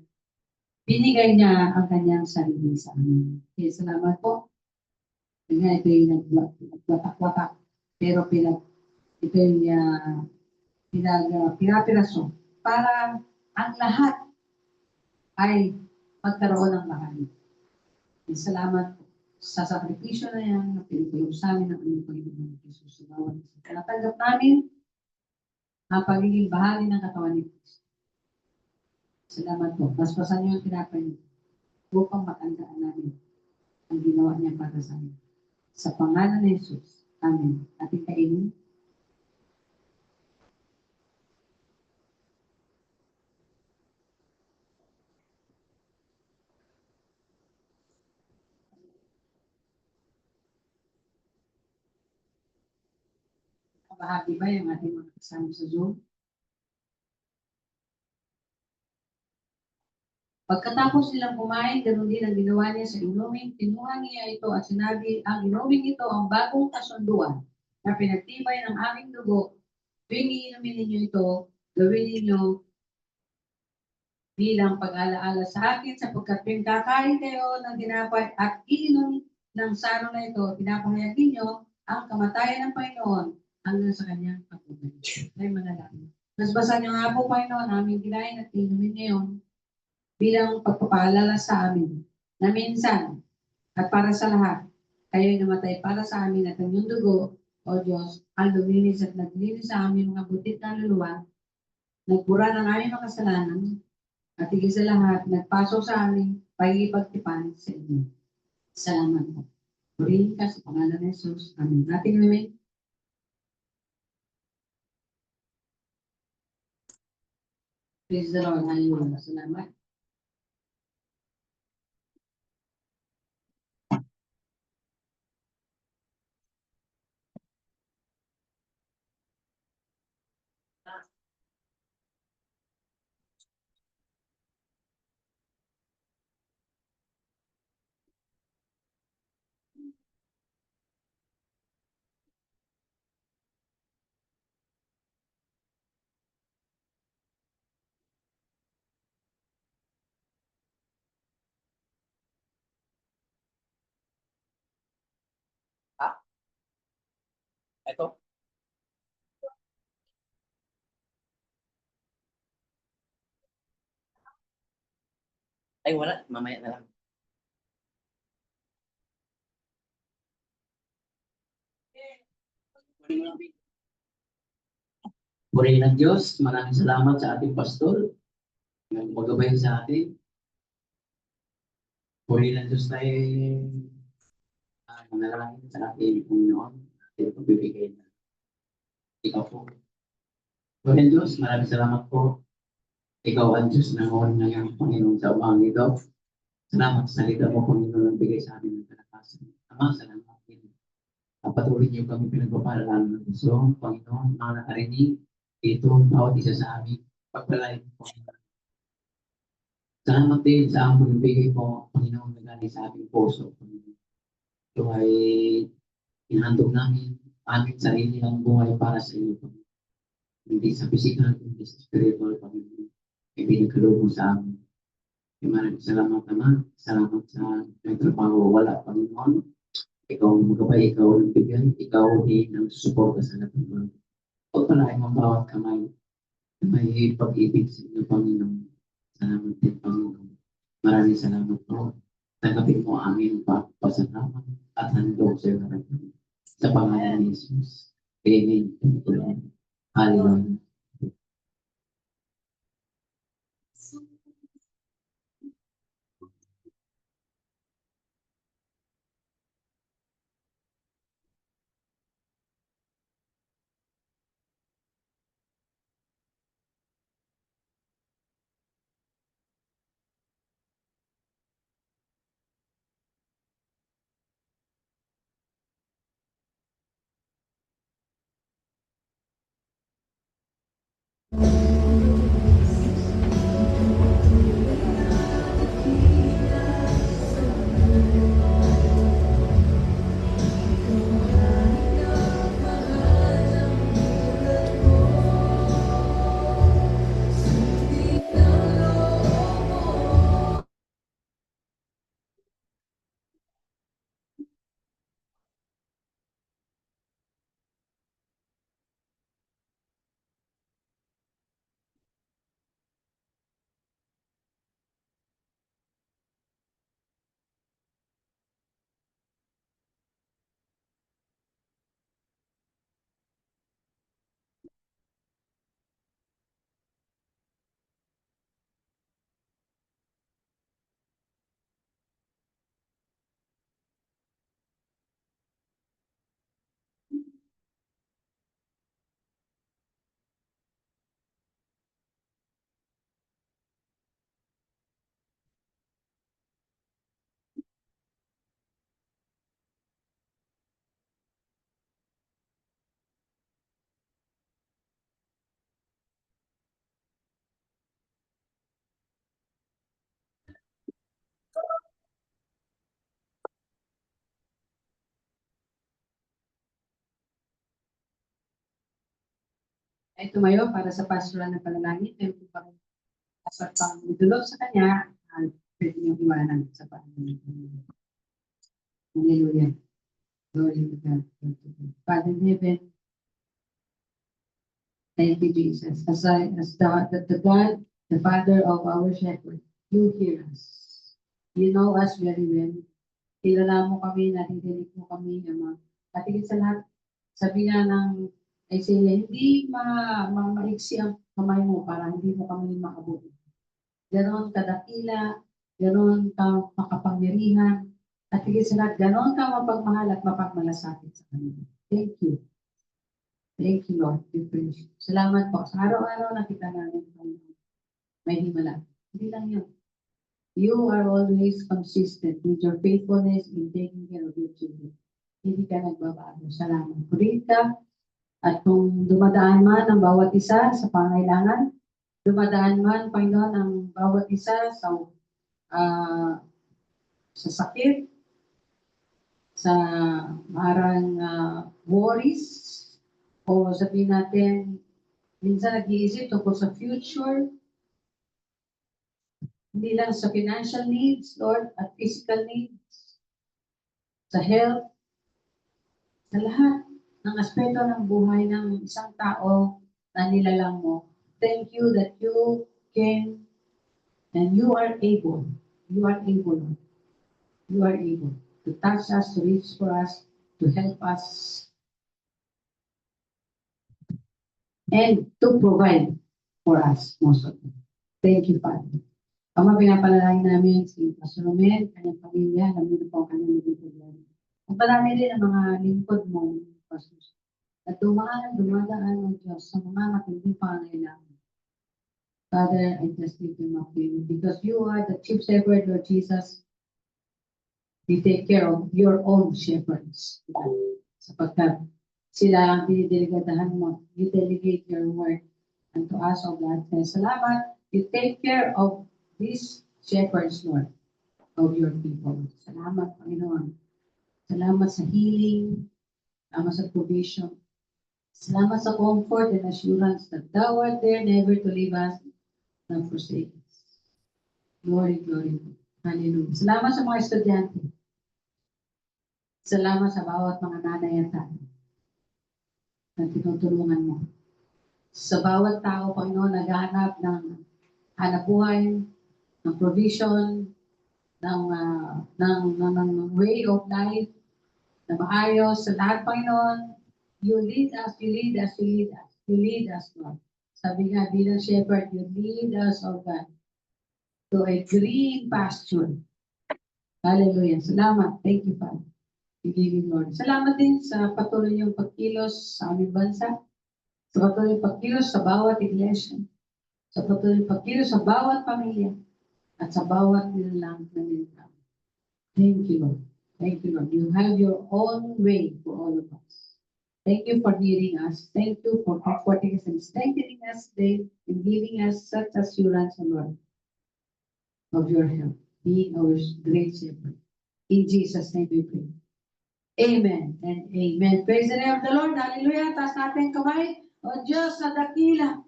binigay niya ang kanyang sarili sa amin. Okay, salamat po. Kaya ito yung nagwatak-watak, pero ito yung pinapiraso para ang lahat ay magkaroon ng bahagi. Salamat po sa sakripisyo na yan na pinutulong sa amin ng aming Panginoon Jesus. Sa bawat isa. Tinatanggap namin ang pagiging bahagi ng katawan ni Kristo. Salamat po. Paspasan niyo ang tinapay niyo upang matandaan namin ang ginawa niya para sa amin. Sa pangalan ni Jesus. Amen. Ating kainin. Kabahagi ba yung ating mga kasama sa Zoom? Pagkatapos nilang kumain, ganoon din ang ginawa niya sa inuming. Kinuha niya ito at sinabi, ang inuming ito ang bagong kasunduan na pinagtibay ng aming dugo. Tuwing iinumin ninyo ito, gawin ninyo bilang pag-alaala sa akin sapagkat tuwing kakain kayo ng tinapay at iinom ng saro na ito, pinapahayag ninyo ang kamatayan ng Panginoon hanggang sa kanyang pagbabalik. Ay manalangin. Mas basa niyo nga po, Panginoon, aming kinain at inumin ngayon bilang pagpapaalala sa amin na minsan at para sa lahat, kayo'y namatay para sa amin at ang iyong dugo, O Diyos, ang luminis at naglinis sa aming mga butit na luluwa, nagbura ng aming mga kasalanan, at higit sa lahat, nagpasok sa aming pagkipagtipan sa inyo. Salamat po. Purihin ka sa pangalan ng Jesus. Amen. Ating remain. Praise the Lord. Hallelujah. Salamat. Ah, ito. Ay, wala. Mamaya na lang. Purihin ng Diyos, maraming salamat sa ating pastor na magabay sa atin. Purihin ng Diyos tayo manalangin sa ating Panginoon. Ating pagbibigay na ikaw po. Purihin ng Diyos, maraming salamat po. Ikaw ang Diyos na ngayon ng iyong Panginoon sa umagang ito. Salamat sa salita mo, Panginoon, ang bigay sa amin ng kalakasan. Ama, salamat din. Patuloy niyo kami pinagpapalalan ng gusto, Panginoon, mga nakarinig, ito, bawat isa sa amin, pagpalain po. Salamat din sa ang pagbibigay po, Panginoon, na galing sa ating puso. Panginoon. Ito ay inhandog namin, aming sarili ng buhay para sa iyo, Panginoon. Hindi sa physical, hindi sa spiritual, Panginoon. Ibinagkaloob mo sa amin. Maraming salamat naman. Salamat sa nagtrabaho wala, Panginoon. Ikaw ang magabay, ikaw ang bigyan, ikaw din ang susuporta sa lahat ng mga. Pagpalain mo bawat kamay na may pag-ibig sa inyo, Panginoon. Salamat din, Panginoon. Maraming salamat po. Tanggapin mo ang aming pasasalamat at handog sa iyo na sa pangalan ni Jesus. Amen. Hallelujah. ay tumayo para sa pastoral na panalangin. Meron po pa dapat pang idulog sa kanya at pwede niyong iwanan sa panalangin. Hallelujah. Glory to God. Glory to God. Father in heaven, thank you, Jesus. As the God, the Father of our shepherd, you hear us. You know us very well. Kilala mo kami, nadidinig mo kami, Ama. At higit sa lahat, sabi nga ng Isaiah, hindi maiksi ang kamay mo para hindi mo kami makabuti. Ganon kadakila, ganon ka makapangyarihan, at higit sa lahat, ganon ka mapagmahal at mapagmalasakit sa kanila. Thank you. Thank you, Lord. We praise you. Salamat po. Sa araw-araw nakita namin may himala. Hindi lang yun. You are always consistent with your faithfulness in taking care of your children. Hindi ka nagbabago. Salamat. Purihin ka. At kung dumadaan man ang bawat isa sa pangailangan, dumadaan man, Panginoon, ang bawat isa sa sakit, sa marang worries, o sabihin natin, minsan nag-iisip tungkol sa future, hindi lang sa financial needs, Lord, at physical needs, sa health, sa lahat ng aspeto ng buhay ng isang tao na nilalang mo. Thank you that you can and you are able, Lord. You are able to touch us, to reach for us, to help us, and to provide for us most of them. Thank you, Father. Ama, pinapalalain namin si Pastor Romel, kanyang pamilya, alam niyo po ang kanyang naging problema. At marami din ang mga lingkod mo, Pastor. At dumadaan ang Diyos sa mga matinding pangangailangan. Father, I just lift them up to you because you are the chief shepherd, Lord Jesus. You take care of your own shepherds. Sapagkat sila ang dinidelegadahan mo. You delegate your work unto us, O God. Kaya salamat. You take care of these shepherds, Lord, of your people. Salamat, Panginoon. Salamat sa healing. Salamat sa provision. Salamat sa comfort and assurance that thou art there never to leave us nor forsake us. Glory, glory. Hallelujah. Salamat sa mga estudyante. Salamat sa bawat mga nanay at tatay na tinutulungan mo. Sa bawat tao, Panginoon, naghahanap ng hanapbuhay, ng provision, ng way of life, na maayos sa lahat, Panginoon. You lead us, Lord. Sabi nga, bilang shepherd, you lead us, O God, to a green pasture. Hallelujah. Salamat. Thank you, Father. We give you, Lord. Salamat din sa patuloy niyong pagkilos sa aming bansa, sa patuloy pagkilos sa bawat iglesia, sa patuloy pagkilos sa bawat pamilya, at sa bawat nilalang na nilitang. Thank you, Lord. Thank you, Lord. You have your own way for all of us. Thank you for hearing us. Thank you for comforting us and strengthening us today and giving us such assurance, Lord, of your help, being our great shepherd. In Jesus' name we pray. Amen and amen. Praise the name of the Lord. Hallelujah. Taas natin kamay. O Diyos na dakila.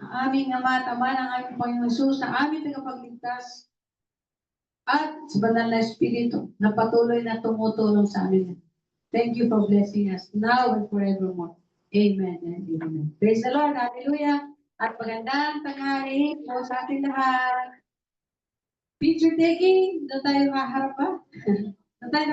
Ang aming Ama at Ama ng aming Panginoon Jesus, na aming tagapagligtas, at sa banal na Espiritu na patuloy na tumutulong sa amin. Thank you for blessing us now and forevermore. Amen and amen. Praise the Lord. Hallelujah. At magandang tanghali po sa ating lahat. Picture taking. Doon tayo maharap pa. Doon tayo